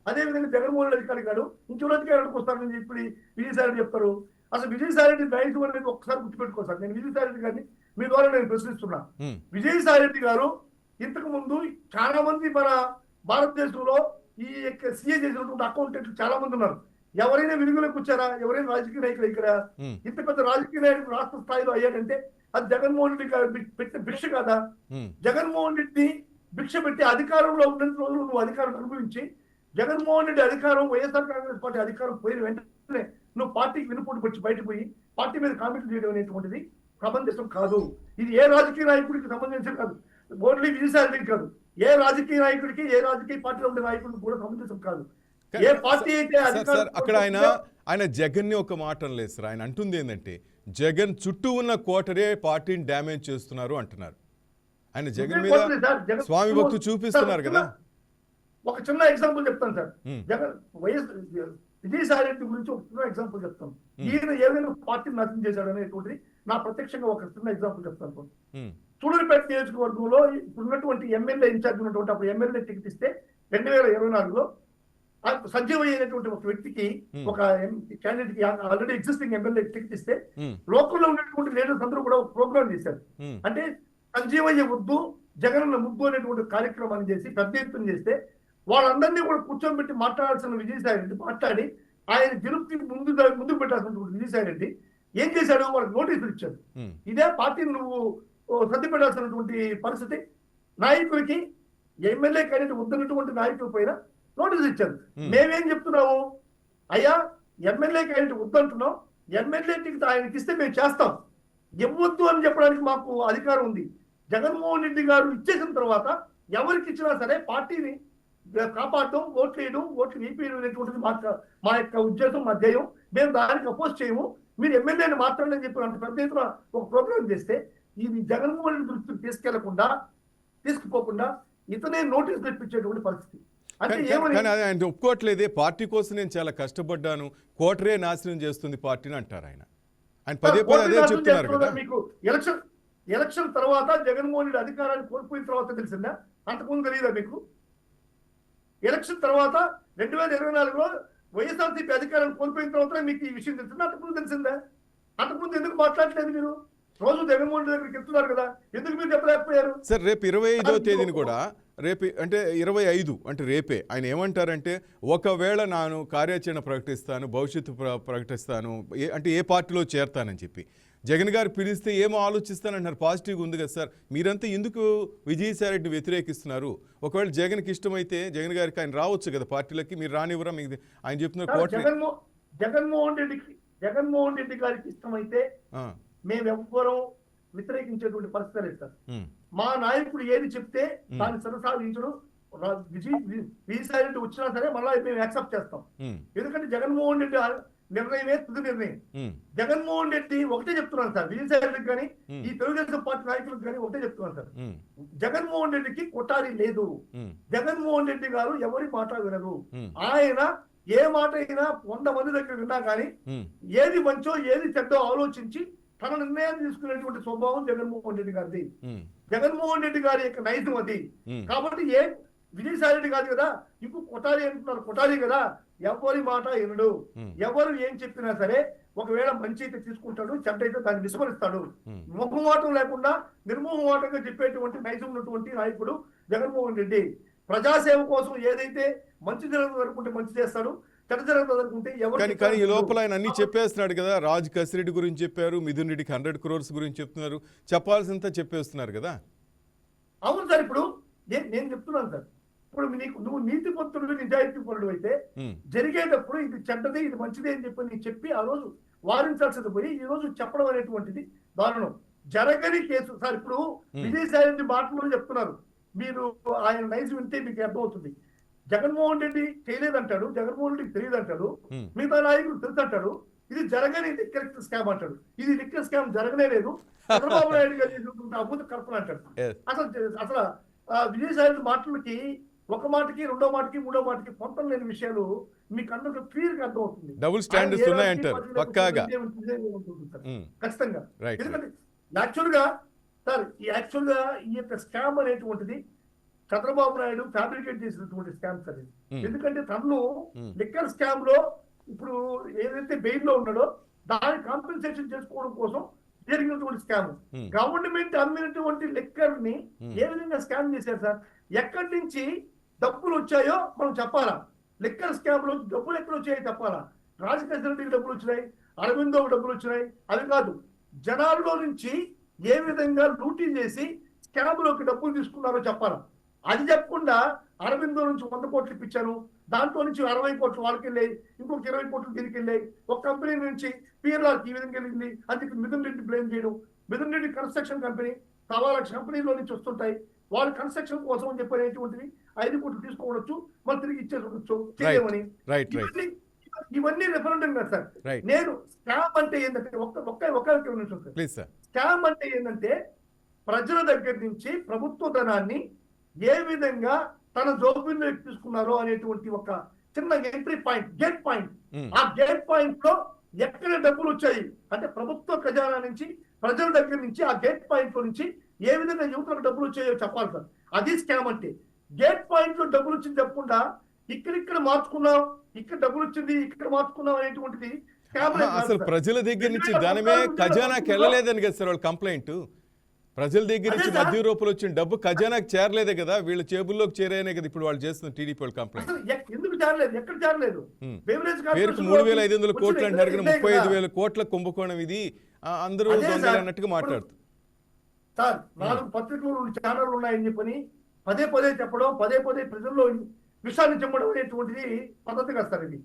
D: అదేవిధంగా జగన్మోహన్ రెడ్డి అధికారికి కాడు, ఇంకెవరు అధికారానికి వస్తారని చెప్పి విజయసాయి రెడ్డి చెప్తారు. అసలు విజయసాయి రెడ్డి రైతు అనేది ఒక్కసారి గుర్తుపెట్టుకోసారు. నేను విజయసాయి రెడ్డి గారిని మీ ద్వారా నేను ప్రశ్నిస్తున్నా. విజయసాయి రెడ్డి గారు ఇంతకు ముందు చాలా మంది మన భారతదేశంలో ఈ యొక్క సీఏ చేసినటువంటి అకౌంటెంట్లు చాలా మంది ఉన్నారు. ఎవరైనా వెలుగులోకి వచ్చారా? ఎవరైనా రాజకీయ నాయకులు ఇక్కడ ఇంత పెద్ద రాజకీయ నాయకులు రాష్ట్ర స్థాయిలో అయ్యాడంటే అది జగన్మోహన్ రెడ్డి గారు పెట్టిన భిక్ష కాదా? జగన్మోహన్ రెడ్డి భిక్ష పెట్టి అధికారంలో ఉన్న రోజులు నువ్వు అధికారం అనుభవించి, జగన్మోహన్ రెడ్డి అధికారం, వైఎస్ఆర్ కాంగ్రెస్ పార్టీ అధికారం పోయిన వెంటనే నువ్వు పార్టీకి వినుపోటు వచ్చి బయటకు పోయి పార్టీ మీద కామెంట్లు చేయడం అనేటువంటిది సమంజసం కాదు. ఇది ఏ రాజకీయ నాయకుడికి సంబంధించిన కాదు, ఓన్లీ విజయసాయి రెడ్డికి కాదు, ఏ రాజకీయ నాయకుడికి, ఏ రాజకీయ పార్టీలో ఉండే నాయకుడికి కూడా సమంజసం కాదు. ఏ పార్టీ అయితే
A: అక్కడ ఆయన జగన్ ని ఒక మాట లేదు సార్. ఆయన అంటుంది ఏంటంటే జగన్ చుట్టూ ఉన్న కోటరే పార్టీని డ్యామేజ్ చేస్తున్నారు అంటున్నారు. ఆయన జగన్ మీద స్వామి భక్తు చూపిస్తున్నారు కదా.
D: ఒక చిన్న ఎగ్జాంపుల్ చెప్తాను సార్. జగన్ విజయసాయి రెడ్డి గురించి ఒక చిన్న ఎగ్జాంపుల్ చెప్తాను. ఈయన ఏదైనా పార్టీని నాశనం చేశాడు అనేటువంటిది నా ప్రత్యక్షంగా ఒక చిన్న ఎగ్జాంపుల్ చెప్తాను. సూళ్ళూరుపేట నియోజకవర్గంలో ఇప్పుడున్నటువంటి ఎమ్మెల్యే ఇన్ఛార్జ్ ఉన్నటువంటి అప్పుడు ఎమ్మెల్యే టికెట్ ఇస్తే 2024లో సంజీవయ్య అయినటువంటి ఒక వ్యక్తికి ఒక క్యాండిడేట్ కి ఆల్రెడీ ఎగ్జిస్టింగ్ ఎమ్మెల్యే టికెట్ ఇస్తే లోకల్లో ఉన్నటువంటి లీడర్స్ అందరూ కూడా ఒక ప్రోగ్రామ్ చేశారు. అంటే సంజీవయ్య వద్దు జగన్ ముద్దు అనేటువంటి కార్యక్రమాన్ని చేసి పెద్ద ఎత్తున చేస్తే వాళ్ళందరినీ కూడా కూర్చోబెట్టి మాట్లాడాల్సిన విజయసాయి రెడ్డి మాట్లాడి ఆయన గెలుపుకి ముందుకు పెట్టాల్సినటువంటి విజయసాయి రెడ్డి ఏం చేశాడు, వాళ్ళకి నోటీసులు ఇచ్చాడు. ఇదే పార్టీని నువ్వు సర్ది పెట్టాల్సినటువంటి పరిస్థితి. నాయకులకి ఎమ్మెల్యే క్యాండిడేట్ వద్దన్నటువంటి నాయకుల పైన నోటీసులు ఇచ్చారు. మేమేం చెప్తున్నాము, అయ్యా ఎమ్మెల్యే క్యాండిడేట్ వద్దంటున్నాం, ఎమ్మెల్యే టికెట్ ఆయనకి ఇస్తే మేము చేస్తాం, ఇవ్వద్దు అని చెప్పడానికి మాకు అధికారం ఉంది. జగన్మోహన్ రెడ్డి గారు ఇచ్చేసిన తర్వాత ఎవరికి ఇచ్చినా సరే పార్టీని కాపాడటం, ఓట్లు వేయడం, ఓట్లు వీపీయడం అనేటువంటిది మా యొక్క ఉద్దేశం, మా ధ్యేయం. మేము దానికి అపోజ్ చేయము. మీరు ఎమ్మెల్యేని మాట్లాడని చెప్పి అంత పెద్ద ఎత్తున ఒక ప్రోగ్రామ్ చేస్తే ఇది జగన్మోహన్ రెడ్డి దృష్టికి తీసుకుపోకుండా ఇతనే నోటీస్ తెప్పించేటువంటి పరిస్థితి. అంటే
A: కానీ ఆయన ఒప్పుకోవట్లేదే. పార్టీ కోసం నేను చాలా కష్టపడ్డాను, కోటరే నాశనం చేస్తుంది పార్టీని అంటారు ఆయన. ఆయన పదే పదే అదే చెప్తున్నారు కదా.
D: మీకు ఎలక్షన్ తర్వాత జగన్మోహన్ రెడ్డి అధికారాన్ని కోల్పోయిన తర్వాత తెలిసిందా? అంతకుముందు తెలియదా మీకు? ఎలక్షన్ తర్వాత 2024లో వైఎస్ఆర్సీపీ అధికారాన్ని కోల్పోయిన తర్వాత మీకు ఈ విషయం తెలిసిందా? అంతకుముందు తెలిసిందా? అంతకుముందు ఎందుకు మాట్లాడలేదు మీరు? రోజు జగన్మోహన్ రెడ్డి దగ్గరికి చెప్తున్నారు కదా, ఎందుకు మీరు చెప్పలేకపోయారు?
A: సార్ రేపు 25వ తేదీని కూడా రేపు అంటే 25 అంటే రేపే ఆయన ఏమంటారంటే ఒకవేళ నేను కార్యాచరణ ప్రకటిస్తాను, భవిష్యత్తు ప్రకటిస్తాను, అంటే ఏ పార్టీలో చేరతానని చెప్పి జగన్ గారు పిలిస్తే ఏమో ఆలోచిస్తానంటున్నారు. పాజిటివ్గా ఉంది కదా సార్. మీరంతా ఎందుకు విజయసాయి రెడ్డిని వ్యతిరేకిస్తున్నారు? ఒకవేళ జగన్కి ఇష్టమైతే జగన్ గారికి ఆయన రావచ్చు కదా పార్టీలకి, మీరు రానివ్వరా? మీకు ఆయన చెప్తున్నారు
D: జగన్మోహన్ రెడ్డి గారికి ఇష్టమైతే మేమెవ్వరం వ్యతిరేకించేటువంటి పరిస్థితి లేదు సార్. మా నాయకుడు ఏది చెప్తే దాన్ని సరసాధించడం, విజయసాయి రెడ్డి వచ్చినా సరే మళ్ళీ మేము యాక్సెప్ట్ చేస్తాం. ఎందుకంటే జగన్మోహన్ రెడ్డి నిర్ణయమే తుది నిర్ణయం. జగన్మోహన్ రెడ్డి ఒకటే చెప్తున్నాను సార్, విజయసాయి రెడ్డికి కానీ ఈ తెలుగుదేశం పార్టీ నాయకులకు కానీ ఒకటే చెప్తున్నాను సార్, జగన్మోహన్ రెడ్డికి కొట్టాలి లేదు. జగన్మోహన్ రెడ్డి గారు ఎవరి మాట వినరు. ఆయన ఏ మాట అయినా 100 మంది దగ్గర విన్నా కానీ ఏది మంచో ఏది చెడ్డో ఆలోచించి తన నిర్ణయాన్ని తీసుకునేటువంటి స్వభావం జగన్మోహన్ రెడ్డి గారిది. జగన్మోహన్ రెడ్డి గారి యొక్క నైజం అది. కాబట్టి విజయసాయి రెడ్డి కాదు కదా, ఇప్పుడు కొట్టాలి అంటున్నారు, కొట్టాలి కదా, ఎవరి మాట వినడు. ఎవరు ఏం చెప్పినా సరే ఒకవేళ మంచి అయితే తీసుకుంటాడు, చెడ్డ అయితే దాన్ని విస్మరిస్తాడు. మొహమాటం లేకుండా నిర్మోహమాటంగా చెప్పేటువంటి నైజం ఉన్నటువంటి నాయకుడు జగన్మోహన్ రెడ్డి. ప్రజాసేవ కోసం ఏదైతే మంచి జరుగుతుంది అనుకుంటే మంచి చేస్తాడు, చెడ్డ జరుగుతుంది అనుకుంటే ఎవరు.
A: కానీ ఈ లోపల ఆయన అన్ని చెప్పేస్తున్నాడు కదా. రాజ్ కసిరెడ్డి గురించి చెప్పారు, మిథున్ రెడ్డికి 100 crores గురించి చెప్తున్నారు, చెప్పాల్సింత చెప్పేస్తున్నారు కదా.
D: అవును సార్. ఇప్పుడు నేను చెప్తున్నాను సార్, ఇప్పుడు నువ్వు నీతిపత్రుడు నిజాయితీ పరుడు అయితే జరిగేటప్పుడు ఇది చెడ్డది ఇది మంచిది అని చెప్పి నీకు చెప్పి ఆ రోజు వారించాల్సింది పోయి ఈ రోజు చెప్పడం అనేటువంటిది దారుణం. జరగని కేసు సార్. ఇప్పుడు విజయసాయి రెడ్డి మాటలు చెప్తున్నారు, మీరు ఆయన నైజ్ వింటే మీకు అర్థమవుతుంది. జగన్మోహన్ రెడ్డి చేయలేదంటాడు, జగన్మోహన్ రెడ్డికి తెలియదు అంటాడు, మిగతా నాయకులు తెలుసు అంటాడు. ఇది జరగని లిక్కర్ స్కామ్ అంటాడు. ఇది లిక్కర్ స్కామ్ జరగనే లేదు, చంద్రబాబు నాయుడు గారు అద్భుత కల్పన అంటాడు. అసలు విజయసాయి రెడ్డి మాటలకి ఒక మాటకి రెండో మాటకి మూడో మాటకి పొంతం లేని విషయాలు మీకు అందరూ క్లియర్ గా అర్థం అవుతుంది.
A: డబుల్ స్టాండర్డ్స్ ఉన్నాయంటారు పక్కాగా,
D: ఖచ్చితంగా. ఎందుకంటే యాక్చువల్ గా ఈ యొక్క స్కామ్ అనేటువంటిది చంద్రబాబు నాయుడు ఫ్యాబ్రికేట్ చేసినటువంటి స్కామ్ సార్. ఎందుకంటే తను లిక్కర్ స్కామ్ లో ఇప్పుడు ఏదైతే బెయిల్ లో ఉన్నాడో దాన్ని కాంపెన్సేషన్ చేసుకోవడం కోసం జరిగినటువంటి స్కామ్. గవర్నమెంట్ అమ్మినటువంటి లిక్కర్ ని ఏ విధంగా స్కామ్ చేశారు సార్? ఎక్కడి నుంచి డబ్బులు వచ్చాయో మనం చెప్పాలా? లిక్కర్ స్కామ్ లో డబ్బులు ఎక్కడ వచ్చాయో చెప్పాలా? రాజకీయ డబ్బులు వచ్చినాయి, అరవిందో డబ్బులు వచ్చినాయి, అవి కాదు. జనాల్లో నుంచి ఏ విధంగా లూటీ చేసి స్కామ్ లోకి డబ్బులు తీసుకున్నారో చెప్పాలా? అది చెప్పకుండా అరవిందో నుంచి 100 కోట్లు ఇప్పించాను, దాంట్లో నుంచి 60 కోట్లు వాళ్ళకి వెళ్ళాయి, ఇంకొక 20 కోట్లు దీనికి వెళ్ళాయి, ఒక కంపెనీ నుంచి పిఆర్ఆర్కి ఈ విధంగా వెళ్ళింది. అందుకే మిథున్ రెడ్డి బ్లేమ్ చేయడం. మిథున్ రెడ్డి కన్స్ట్రక్షన్ కంపెనీ 1.25 లక్ష కంపెనీలో నుంచి వస్తుంటాయి, వాళ్ళు కన్స్ట్రక్షన్ కోసం అని చెప్పనేటువంటివి 5 కోట్లు తీసుకోవచ్చు, మళ్ళీ తిరిగి ఇచ్చేసుకోవచ్చు చేయమని. ఇవన్నీ రెఫరెండం కదా సార్. నేను స్కామ్ అంటే ఏంటంటే స్కామ్ అంటే ఏంటంటే ప్రజల దగ్గర నుంచి ప్రభుత్వ ధనాన్ని ఏ విధంగా తన జోబుల్లోకి తీసుకున్నారో అనేటువంటి ఒక చిన్న ఎంట్రీ పాయింట్, గేట్ పాయింట్. ఆ గేట్ పాయింట్ లో ఎక్కడ డబ్బులు వచ్చాయి అంటే ప్రభుత్వ ఖజానా నుంచి, ప్రజల దగ్గర నుంచి, ఆ గేట్ పాయింట్ లో నుంచి ఏ విధంగా యువతలకు డబ్బులు వచ్చాయో చెప్పాలి సార్. అది స్కామ్ అంటే. గేట్ పాయింట్ లో డబ్బులు వచ్చింది చెప్పకుండా ఇక్కడ మార్చుకున్నాం, ఇక్కడ డబ్బులు వచ్చింది, ఇక్కడ మార్చుకున్నాం అనేటువంటిది
A: అసలు ప్రజల దగ్గర నుంచి ధనమే ఖజానాకి వెళ్ళలేదని కదా సార్ వాళ్ళ కంప్లైంట్. ప్రజల దగ్గర నుంచి మధ్య రూపంలో వచ్చిన డబ్బు ఖజానాకి చేరలేదే కదా, వీళ్ళ చేబుల్లోకి చేరేనే కదా ఇప్పుడు వాళ్ళు చేస్తున్న టీడీపీ వాళ్ళ కంప్లైంట్.
D: ఎందుకు చేరలేదు, ఎక్కడ చేరలేదు?
A: పేరుకి 3,500 కోట్లు అంటారు కానీ 35,000 కోట్ల కుంభకోణం ఇది, అందరూ దొంగలు అన్నట్టుగా మాట్లాడుతారు
D: సార్. 4 పత్రికలు ఛానళ్ళు ఉన్నాయని చెప్పని పదే పదే చెప్పడం, పదే పదే ప్రజల్లో విషయాన్ని చెప్పడం అనేటువంటిది పద్ధతి కాదు సార్. ఇది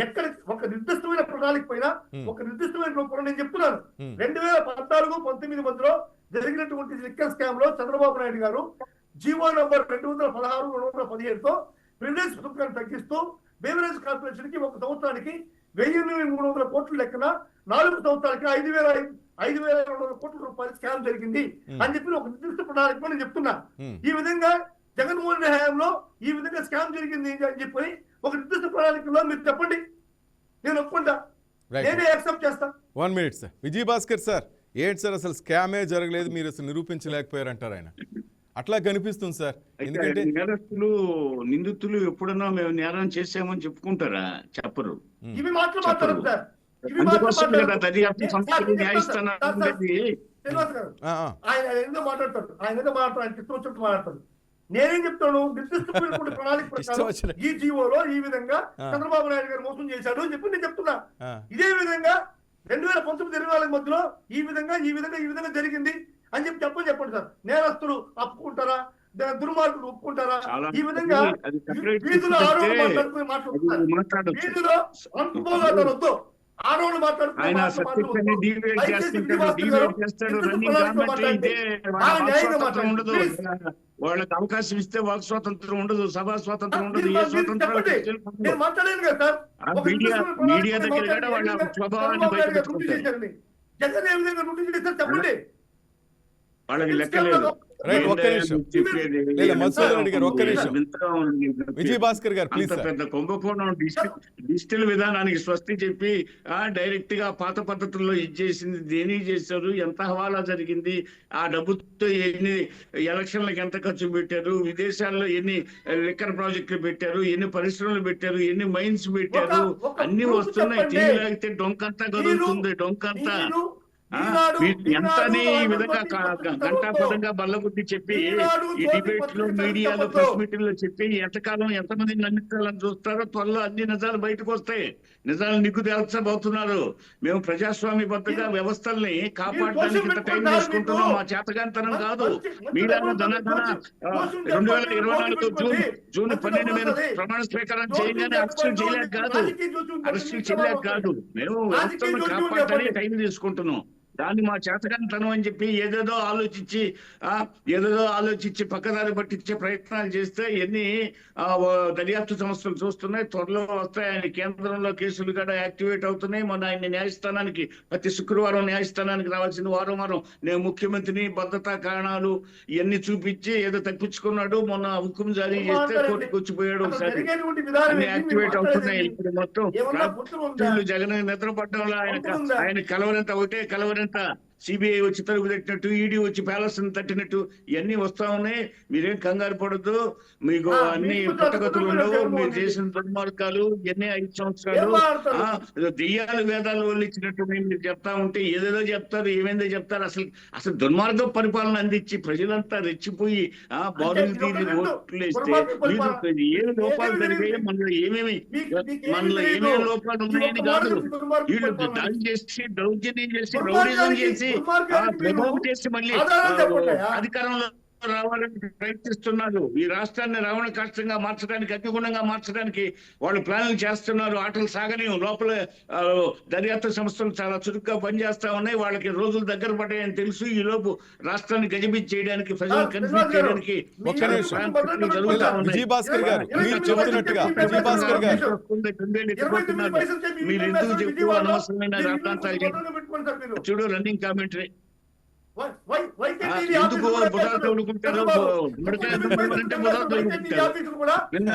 D: ఎక్కడ ఒక నిర్దిష్టమైన ప్రణాళిక పైన ఒక నిర్దిష్టమైన రూపంలో నేను చెప్తున్నాను. 2014-19 మధ్యలో జరిగినటువంటి లిక్కర్ స్కామ్ లో చంద్రబాబు నాయుడు గారు జీవో నంబర్ 216/2017తో ప్రివిలేజ్ సుంకాన్ని తగ్గిస్తూ బేవరేజ్ కార్పొరేషన్ కి ఒక సంవత్సరానికి 1,300 కోట్ల లెక్కన 4 సంవత్సరాలకి 5,200 కోట్ల రూపాయలు స్కామ్ జరిగింది అని చెప్పి ఒక నిర్దిష్ట ప్రణాళిక నేను చెప్తున్నా. ఈ విధంగా జగన్మోహన్ రెడ్డి హయాంలో ఈ విధంగా స్కామ్ జరిగింది అని చెప్పి ఒక నిర్దిష్ట ప్రణాళికలో మీరు చెప్పండి, నేను ఒప్పుకుంటా, నేనే యాక్సెప్ట్ చేస్తా.
A: 1 minute sir. Vijay Bhaskar sir, ఏంటి సార్ అసలు స్కామే జరగలేదు, మీరు అసలు నిరూపించలేకపోయారంటారు ఆయన. అట్లా కనిపిస్తుంది సార్. ఎందుకంటే
C: నేరస్తులు, నిందితులు ఎప్పుడన్నా మేము నేరం చేసామని చెప్పుకుంటారా? చెప్పరు.
D: ఇవి మాత్రం మాట్లాడరు సార్.
C: అందుకోసం కదా దర్యాప్తు సంస్థలు న్యాయస్థానాలు
D: ఆయన ఏదో మాట్లాడతారు, ఆయన ఏదో మాట్లాడతారు. నేనేం చెప్తాను, నిర్దిష్టమైన ప్రణాళిక ప్రకారం ఈ జీవోలో ఈ విధంగా చంద్రబాబు నాయుడు గారు మోసం చేశాడు అని చెప్పి నేను చెప్తున్నా. ఇదే విధంగా 2019-24 మధ్యలో ఈ విధంగా జరిగింది అని చెప్పండి సార్. నేరస్తులు ఒప్పుకుంటారా, దుర్మార్గులు ఒప్పుకుంటారా? ఈ విధంగా వీధిలో ఆరోగ్యం మాట్లాడుకుని మాట్లాడుతున్నారు. వీధిలో అనుభవాలు వద్దు, ఆడవాళ్ళు
C: వాళ్ళకి అవకాశం ఇస్తే వాక్ స్వాతంత్రం ఉండదు, సభా స్వాతంత్రం ఉండదు, ఏ స్వాతంత్రం. మీడియా దగ్గర కూడా వాళ్ళ స్వభావాన్ని బయటపెట్టుకుంటారు.
D: జగన్ ఏ విధంగా రుణి చేస్తారు చెప్పండి.
C: వాళ్ళకి లెక్కలేదు.
A: విజయ్ భాస్కర్ గారు
C: అంత పెద్ద కుంభకోణం డిజిటల్ విధానానికి స్వస్తి చెప్పి డైరెక్ట్ గా పాత పద్ధతుల్లో ఇచ్చేసింది. దేని చేశారు, ఎంత హవాలా జరిగింది, ఆ డబ్బుతో ఎన్ని ఎలక్షన్లకు ఎంత ఖర్చు పెట్టారు, విదేశాల్లో ఎన్ని లిక్కర్ ప్రాజెక్టులు పెట్టారు, ఎన్ని పరిశ్రమలు పెట్టారు, ఎన్ని మైన్స్ పెట్టారు, అన్ని వస్తున్నాయి. టీవీ లాగితే డొంకంతా కదులుతుంది, డొంకంతా ఎంతని ఈ విధంగా గంటాపదంగా బల్లగుద్ది చెప్పి ఈ డిబేట్ లో, మీడియాలో, ప్రెస్ మీటింగ్ లో చెప్పి ఎంతకాలం ఎంతమంది నమ్మించాలని చూస్తారో త్వరలో అన్ని నిజాలు బయటకు వస్తాయి. నిజాలు నిగ్గు తేల్చబోతున్నారు. మేము ప్రజాస్వామ్యబద్ధంగా వ్యవస్థల్ని కాపాడడానికి ఇంత టైం తీసుకుంటున్నాం. మా చేతగాంతనం కాదు. మీడియాలో ధన 2024 జూన్ 12 మీద ప్రమాణ స్వీకారం చేయగానే అరెస్టులు చేయలేక కాదు, మేము వ్యవస్థలను కాపాడడానికి టైం తీసుకుంటున్నాం. దాన్ని మా చేతకంతనం అని చెప్పి ఏదేదో ఆలోచించి పక్కదారి పట్టించే ప్రయత్నాలు చేస్తే ఎన్ని దర్యాప్తు సంస్థలు చూస్తున్నాయి. త్వరలో వస్తాయి. ఆయన కేంద్రంలో కేసులు కూడా యాక్టివేట్ అవుతున్నాయి. మొన్న ఆయన న్యాయస్థానానికి ప్రతి శుక్రవారం న్యాయస్థానానికి రావాల్సింది వారం నేను ముఖ్యమంత్రిని, భద్రతా కారణాలు ఇవన్నీ చూపించి ఏదో తప్పించుకున్నాడు. మొన్న హుకుం జారీ చేస్తే కోర్టుకు వచ్చిపోయాడు. ఒకసారి అన్ని యాక్టివేట్ అవుతున్నాయి. ఇప్పుడు మొత్తం జగన్ నిద్రపడడంలో ఆయన కలవరంత ఒకటే కలవరంత సిబిఐ వచ్చి తలుపు తట్టినట్టు, ఈడీ వచ్చి ప్యాలెస్ తట్టినట్టు ఇవన్నీ వస్తా ఉన్నాయి. మీరేం కంగారు పడద్దు. మీకు అన్ని పుట్టగతులు ఉండవు. మీరు చేసిన దుర్మార్గాలు ఎన్ని 5 సంవత్సరాలు దెయ్యాలు వేదాలు వాళ్ళు ఇచ్చినట్టు మీరు చెప్తా ఉంటే ఏదేదో చెప్తారు, ఏమేందో చెప్తారు. అసలు దుర్మార్గ పరిపాలన అందించి ప్రజలంతా రెచ్చిపోయి బారులు తీరి ఓట్లు వేస్తే ఏమి లోపాలు జరిగాయి, మనలో ఏమేమి లోపాలు ఉన్నాయని కాదు. వీళ్ళు దాడి చేసి, దౌర్జన్యం చేసి, రౌడీజం చేసి, ప్రభావం చేసి మళ్ళీ అధికారంలో రావాలని ప్రయత్నిస్తున్నారు. ఈ రాష్ట్రాన్ని రావణ కాష్టంగా మార్చడానికి, అగ్నిగుణంగా మార్చడానికి వాళ్ళు ప్లాన్లు చేస్తున్నారు. ఆటలు సాగని లోపల దర్యాప్తు సంస్థలు చాలా చురుగ్గా పనిచేస్తా ఉన్నాయి. వాళ్ళకి రోజులు దగ్గర పడ్డాయని తెలుసు. ఈ లోపు రాష్ట్రాన్ని గజిబిజి చేయడానికి, ప్రజలు కన్ఫ్యూజ్ చేయడానికి మీరు ఎందుకు చెప్పు అనవసరమైన రాష్ట్రాంతాలు చూడు రన్నింగ్ కామెంటరీ ఎందుకు బుధాలు తోలుకుంటారు? గుమ్మడికాయ తోలుకుంటే బుధాలు తోలుకుంటారు. నిన్న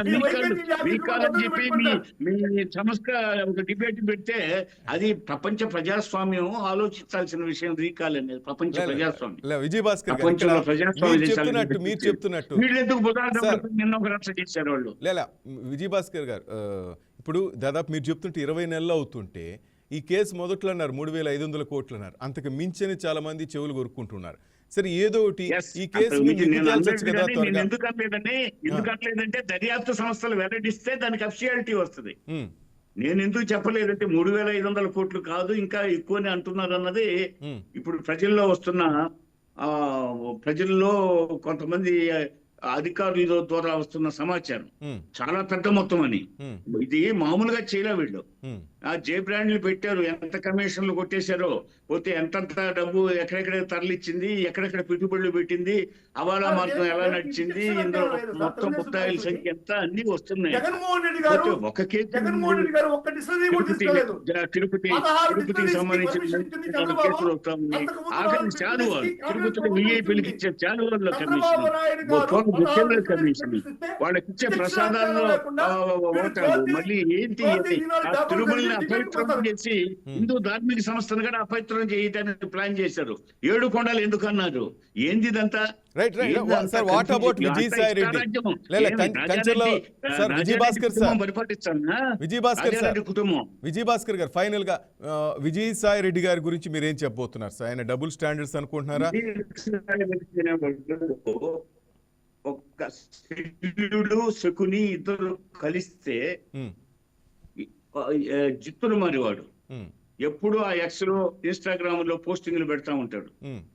C: వీకాలని చెప్పి మీ సంస్థ ఒక డిబేట్ పెడితే అది ప్రపంచ ప్రజాస్వామ్యం ఆలోచించాల్సిన విషయం. రీకాల్ అనేది ప్రపంచ ప్రజాస్వామ్యం.
A: విజయభాస్కర్
C: ప్రపంచంలో ప్రజాస్వామ్య
A: మీరు చెప్తున్నట్టు
C: వీళ్ళు ఎందుకు బుధాలు నిన్న ఒక రక్ష చేశారు వాళ్ళు.
A: లేదా విజయభాస్కర్ గారు, ఇప్పుడు దాదాపు మీరు చెప్తుంటే 20 నెలలు అవుతుంటే ఈ కేసు మొదట్లో అన్నారు 3,500 కోట్లు అన్నారు. అంతకు మించని చాలా మంది చెవులు కొరుక్కుంటున్నారు. సరే ఏదో ఒకటి ఈ కేసు
C: ఎందుకంటే దర్యాప్తు సంస్థలు వెల్లడిస్తే దానికి అఫిషియాలిటీ వస్తుంది. నేను ఎందుకు చెప్పలేదంటే 3,500 కోట్లు కాదు ఇంకా ఎక్కువని అంటున్నారు అన్నది ఇప్పుడు ప్రజల్లో కొంతమంది అధికారుల ద్వారా వస్తున్న సమాచారం. చాలా పెద్ద మొత్తం అని. ఇది మామూలుగా చేయలే వీళ్ళు. ఆ జే బ్రాండ్లు పెట్టారు, ఎంత కమిషన్లు కొట్టేశారో, పోతే ఎంతంత డబ్బు ఎక్కడెక్కడ తరలిచ్చింది, ఎక్కడెక్కడ పెట్టుబడులు పెట్టింది, అవాలా మార్గం ఎలా నడిచింది, ఇందులో మొత్తం ముద్దాయిల సంఖ్య ఎంత అన్ని వస్తున్నాయి. ఒక కేసు తిరుపతికి సంబంధించిన కేసులు వస్తా ఉన్నాయి. ఆఖరి శాలువాలు, తిరుపతిలో విఐపీలకు ఇచ్చే శాలువాల్లో కమిషన్, కమిషన్, వాళ్ళకి ఇచ్చే ప్రసాదాల్లో ఓటాలు, మళ్ళీ ఏంటి తిరుమలని అపవిత్రం చేసి హిందూ ధార్మిక సంస్థను కూడా అపవిత్రం చేయడానికి ప్లాన్ చేశారు. 7 కొండలు ఎందుకు అన్నారు? ఏంది ఇదంతా?
A: విజయభాస్కర్ గారు, ఫైనల్ గా విజయసాయి రెడ్డి గారి గురించి మీరేం చెప్పబోతున్నారు సార్? ఆయన డబుల్ స్టాండర్డ్స్ అనుకుంటున్నారా?
C: ఒక్క శల్యుడు శకుని ఇద్దరు కలిస్తే జిత్తులు మారివాడు ఎప్పుడు ఆ ఎక్స్ లో ఇన్స్టాగ్రామ్ లో పోస్టింగ్లు పెడతా ఉంటాడు,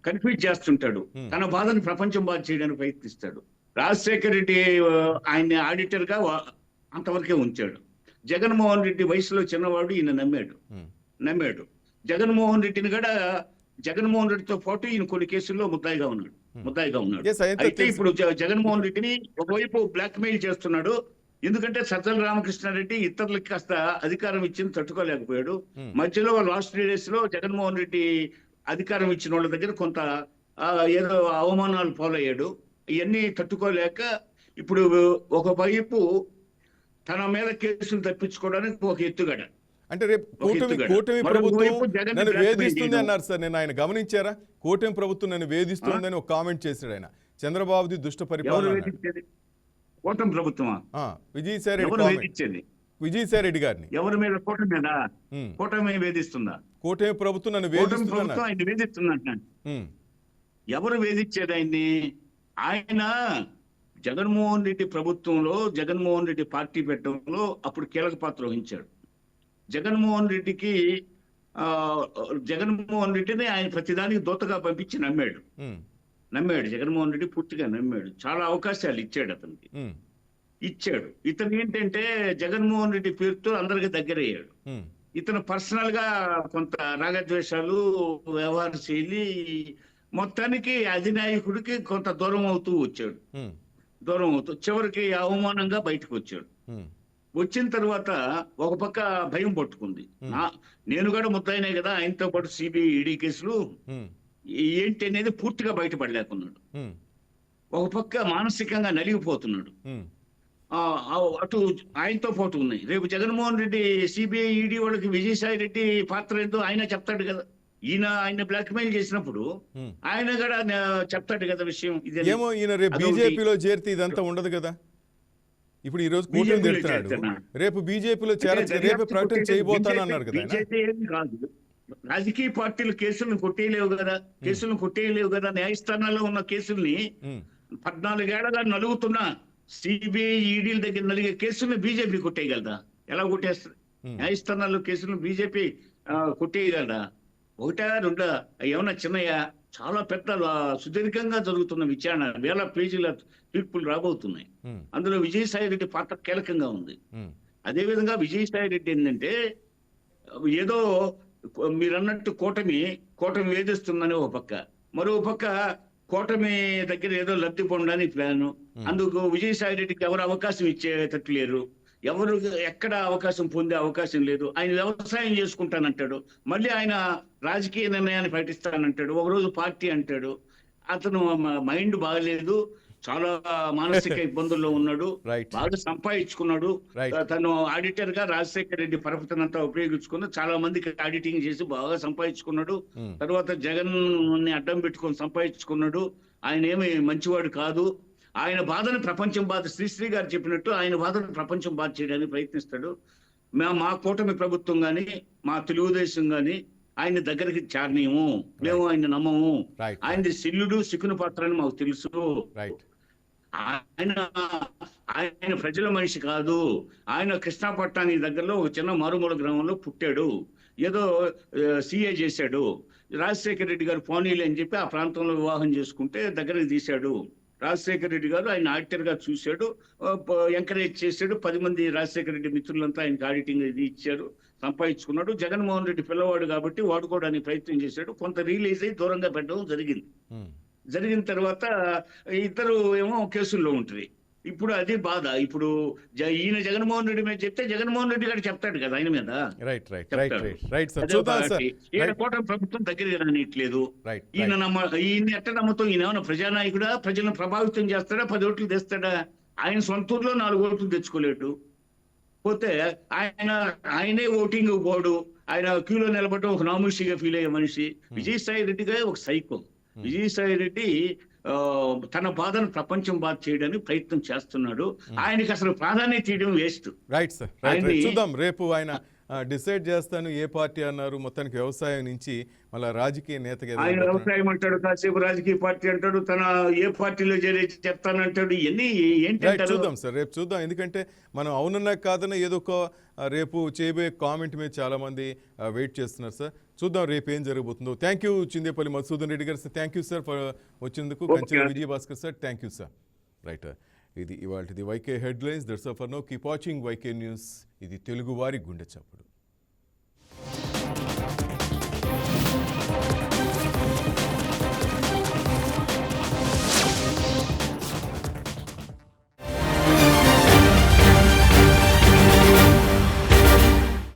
C: కన్ఫ్యూజ్ చేస్తుంటాడు, తన బాధను ప్రపంచం బాధ చేయడానికి ప్రయత్నిస్తాడు. రాజశేఖర రెడ్డి ఆయన్ని ఆడిటర్ గా అంతవరకే ఉంచాడు. జగన్మోహన్ రెడ్డి వయసులో చిన్నవాడు, ఈయన నమ్మాడు. జగన్మోహన్ రెడ్డిని కూడా జగన్మోహన్ రెడ్డితో పాటు ఈయన కొన్ని కేసుల్లో ముద్దాయిగా ఉన్నాడు. అయితే ఇప్పుడు జగన్మోహన్ రెడ్డిని ఒకవైపు బ్లాక్ మెయిల్ చేస్తున్నాడు. ఎందుకంటే సజ్జల రామకృష్ణారెడ్డి ఇతరులకి కాస్త అధికారం ఇచ్చింది తట్టుకోలేకపోయాడు. మధ్యలో లాస్ట్ 3 days లో జగన్మోహన్ రెడ్డి అధికారం ఇచ్చిన వాళ్ళ దగ్గర కొంత ఏదో అవమానాలు పాలయ్యాడు. ఇవన్నీ తట్టుకోలేక ఇప్పుడు ఒకవైపు తన మీద కేసులు తప్పించుకోవడానికి ఒక ఎత్తుగడ.
A: అంటే రేపు కూటమి ప్రభుత్వం నన్ను వేధిస్తుంది అన్నారు సార్. నేను ఆయన గమనించారా? కూటమి ప్రభుత్వం నన్ను వేధిస్తుందని ఒక కామెంట్ చేశాడు ఆయన. చంద్రబాబుది దుష్ట పరిపాలన.
C: కూటమి ప్రభుత్వమా?
A: విజయసాయి రెడ్డి గారిని
C: ఎవరి మీద? కూటమి మీద. కూటమి వేధిస్తుందా?
A: కూటమి ప్రభుత్వం నన్ను
C: వేధిస్తుందంట. ఎవరు వేధించేది ఆయన్ని? ఆయన జగన్మోహన్ రెడ్డి ప్రభుత్వంలో జగన్మోహన్ రెడ్డి పార్టీ పెట్టడంలో అప్పుడు కీలక పాత్ర వహించాడు. జగన్మోహన్ రెడ్డిని ఆయన ప్రతిదానికి దూతగా పంపించి నమ్మాడు. జగన్మోహన్ రెడ్డి పూర్తిగా నమ్మాడు. చాలా అవకాశాలు ఇచ్చాడు అతనికి. ఇతను ఏంటంటే జగన్మోహన్ రెడ్డి పేరుతో అందరికి దగ్గరయ్యాడు. ఇతను పర్సనల్ గా కొంత రాగద్వేషాలు, వ్యవహార శైలి, మొత్తానికి అధినాయకుడికి కొంత దూరం అవుతూ చివరికి అవమానంగా బయటకు వచ్చాడు. వచ్చిన తర్వాత ఒక పక్క భయం పట్టుకుంది. నేను కూడా ముద్దాయినే కదా, ఆయనతో పాటు సిబిఐ ఈడీ కేసులు ఏంటి అనేది పూర్తిగా బయటపడలేకున్నాడు. ఒక పక్క మానసికంగా నలిగిపోతున్నాడు. అటు ఆయనతో పాటు ఉన్నాయి. రేపు జగన్మోహన్ రెడ్డి సిబిఐ ఈడీ వాళ్ళకి విజయసాయి రెడ్డి పాత్ర ఏంటో ఆయన చెప్తాడు కదా. ఆయన బ్లాక్ మెయిల్ చేసినప్పుడు ఆయన కూడా చెప్తాడు కదా విషయం.
A: ఏమో ఈయన రేపు బీజేపీలో చేరితే ఇదంతా ఉండదు కదా. ఇప్పుడు ఈ రోజు కూటమి తిడుతున్నాడు, రేపు బీజేపీలో రేపు ప్రకటన చేయబోతాను అన్నారు కదా.
C: కాదు, రాజకీయ పార్టీలు కేసులను కొట్టేయలేవు కదా. న్యాయస్థానాల్లో ఉన్న కేసుల్ని 14 ఏళ్లగా నలుగుతున్న సిబిఐ ఈడీల దగ్గర నలిగే కేసుల్ని బీజేపీ కొట్టేయగలదా? ఎలా కొట్టేస్తుంది? న్యాయస్థానాల్లో కేసులను బీజేపీ కొట్టేయగలదా? 1, 2 ఏమన్నా చిన్నయ్య? చాలా పెద్ద సుదీర్ఘంగా జరుగుతున్న విచారణ, 1000 పేజీల తీర్పులు రాబోతున్నాయి. అందులో విజయసాయి రెడ్డి పాత్ర కీలకంగా ఉంది. అదేవిధంగా విజయసాయి రెడ్డి ఏంటంటే ఏదో మీరన్నట్టు కూటమి వేధిస్తుందని ఒక పక్క, మరో పక్క కూటమి దగ్గర ఏదో లబ్ధి పొందడానికి ప్లాను. అందుకు విజయసాయి రెడ్డికి ఎవరు అవకాశం ఇచ్చేటట్టు లేరు. ఎవరు ఎక్కడ అవకాశం పొందే అవకాశం లేదు. ఆయన వ్యవసాయం చేసుకుంటానంటాడు. మళ్ళీ ఆయన రాజకీయ నిర్ణయాన్ని ప్రకటిస్తానంటాడు, ఒకరోజు పార్టీ అంటాడు. అతను మైండ్ బాగలేదు, చాలా మానసిక ఇబ్బందుల్లో ఉన్నాడు,
A: Right.
C: బాగా సంపాదించుకున్నాడు.
A: Right.
C: తను ఆడిటర్ గా రాజశేఖర రెడ్డి పరపతినంతా ఉపయోగించుకుని చాలా మందికి ఆడిటింగ్ చేసి బాగా సంపాదించుకున్నాడు. తర్వాత జగన్ ని అడ్డం పెట్టుకొని సంపాదించుకున్నాడు. ఆయన ఏమి మంచివాడు కాదు. ఆయన బాధను ప్రపంచం శ్రీశ్రీ గారు చెప్పినట్టు ఆయన బాధను ప్రపంచం బాధ చేయడానికి ప్రయత్నిస్తాడు. మా కూటమి ప్రభుత్వం గాని, మా తెలుగుదేశం గాని ఆయన దగ్గరికి చేరనీయము, మేము ఆయన నమ్మము.
A: Right.
C: ఆయనది సిల్లుడు సిక్కును పాత్ర అని మాకు తెలుసు.
A: రైట్.
C: ఆయన ప్రజల మనిషి కాదు. ఆయన కృష్ణాపట్నానికి దగ్గరలో ఒక చిన్న మారుమూల గ్రామంలో పుట్టాడు. ఏదో సిఏ చేశాడు. రాజశేఖర రెడ్డి గారు పోనీలు అని చెప్పి ఆ ప్రాంతంలో వివాహం చేసుకుంటే దగ్గరికి తీశాడు. రాజశేఖర రెడ్డి గారు ఆయన ఆడిటర్ గా చూశాడు, ఎంకరేజ్ చేశాడు. 10 మంది రాజశేఖర రెడ్డి మిత్రులంతా ఆయనకి ఆడిటింగ్ ఇది ఇచ్చారు, సంపాదించుకున్నాడు. జగన్మోహన్ రెడ్డి పిల్లవాడు కాబట్టి వాడుకోవడానికి ప్రయత్నం చేశాడు. కొంత రిలీజ్ అయ్యి దూరంగా పెట్టడం జరిగింది. జరిగిన తర్వాత ఇద్దరు ఏమో కేసుల్లో ఉంటుంది. ఇప్పుడు అది బాధ. ఇప్పుడు ఈయన జగన్మోహన్ రెడ్డి మీద చెప్తే జగన్మోహన్ రెడ్డి గారు చెప్తాడు కదా ఆయన మీద.
A: రైట్ రైట్
C: చెప్తాడు.
A: Right right right sir.
C: అదే
A: చూద్దాం
C: ఒకటి.
A: సార్.
C: ఈయన కూటమి ప్రభుత్వం దగ్గరికి రానియట్లేదు.
A: రైట్
C: ఈయన ఎట్ట నమ్మతం? ఈయన ఏమైనా ప్రజానాయకుడా? ప్రజలను ప్రభావితం చేస్తాడా? 10 ఓట్లు తెస్తాడా? ఆయన సొంత ఊర్లో 4 ఓట్లు తెచ్చుకోలేడు. పోతే ఆయనే ఓటింగ్ పోడు. ఆయన క్యూలో నిలబడటం ఒక నామూషిగా ఫీల్ అయ్యే మనిషి. విజయసాయి రెడ్డిగా ఒక సైకో. విజయసాయి రెడ్డి తన బాధను ప్రపంచం బాధ చేయడానికి ప్రయత్నం చేస్తున్నాడు. ఆయనకి అసలు ప్రాధాన్యత ఇవ్వడం waste.
A: Right sir. Right right. చూద్దాం రేపు ఆయన డిసైడ్ చేస్తాను ఏ పార్టీ అన్నారు. మొత్తానికి వ్యవసాయం నుంచి మళ్ళీ రాజకీయ నేతగా
C: ఆయన వ్యవసాయం అంటాడు, కాసేపు రాజకీయ పార్టీ అంటాడు, తన ఏ పార్టీలో చేరి చెప్తానంటాడు. ఇవన్నీ ఏంటంటే
A: చూద్దాం సార్, రేపు చూద్దాం. ఎందుకంటే మనం అవునన్నా కాదన్నా ఏదో ఒక రేపు చేయబోయే కామెంట్ మీద చాలా మంది వెయిట్ చేస్తున్నారు సార్. చూద్దాం రేపు ఏం జరగబోతుందో. థ్యాంక్ యూ చిందేపల్లి మధుసూదన్ రెడ్డి గారు సార్. థ్యాంక్ యూ సార్ వచ్చినందుకు. Kanchela Vijayabhaskar sir, thank you sir. Right, ఇది ఇవాళది YK headlines. That's all for now. Keep watching YK news. ఇది తెలుగువారి గుండె చప్పుడు.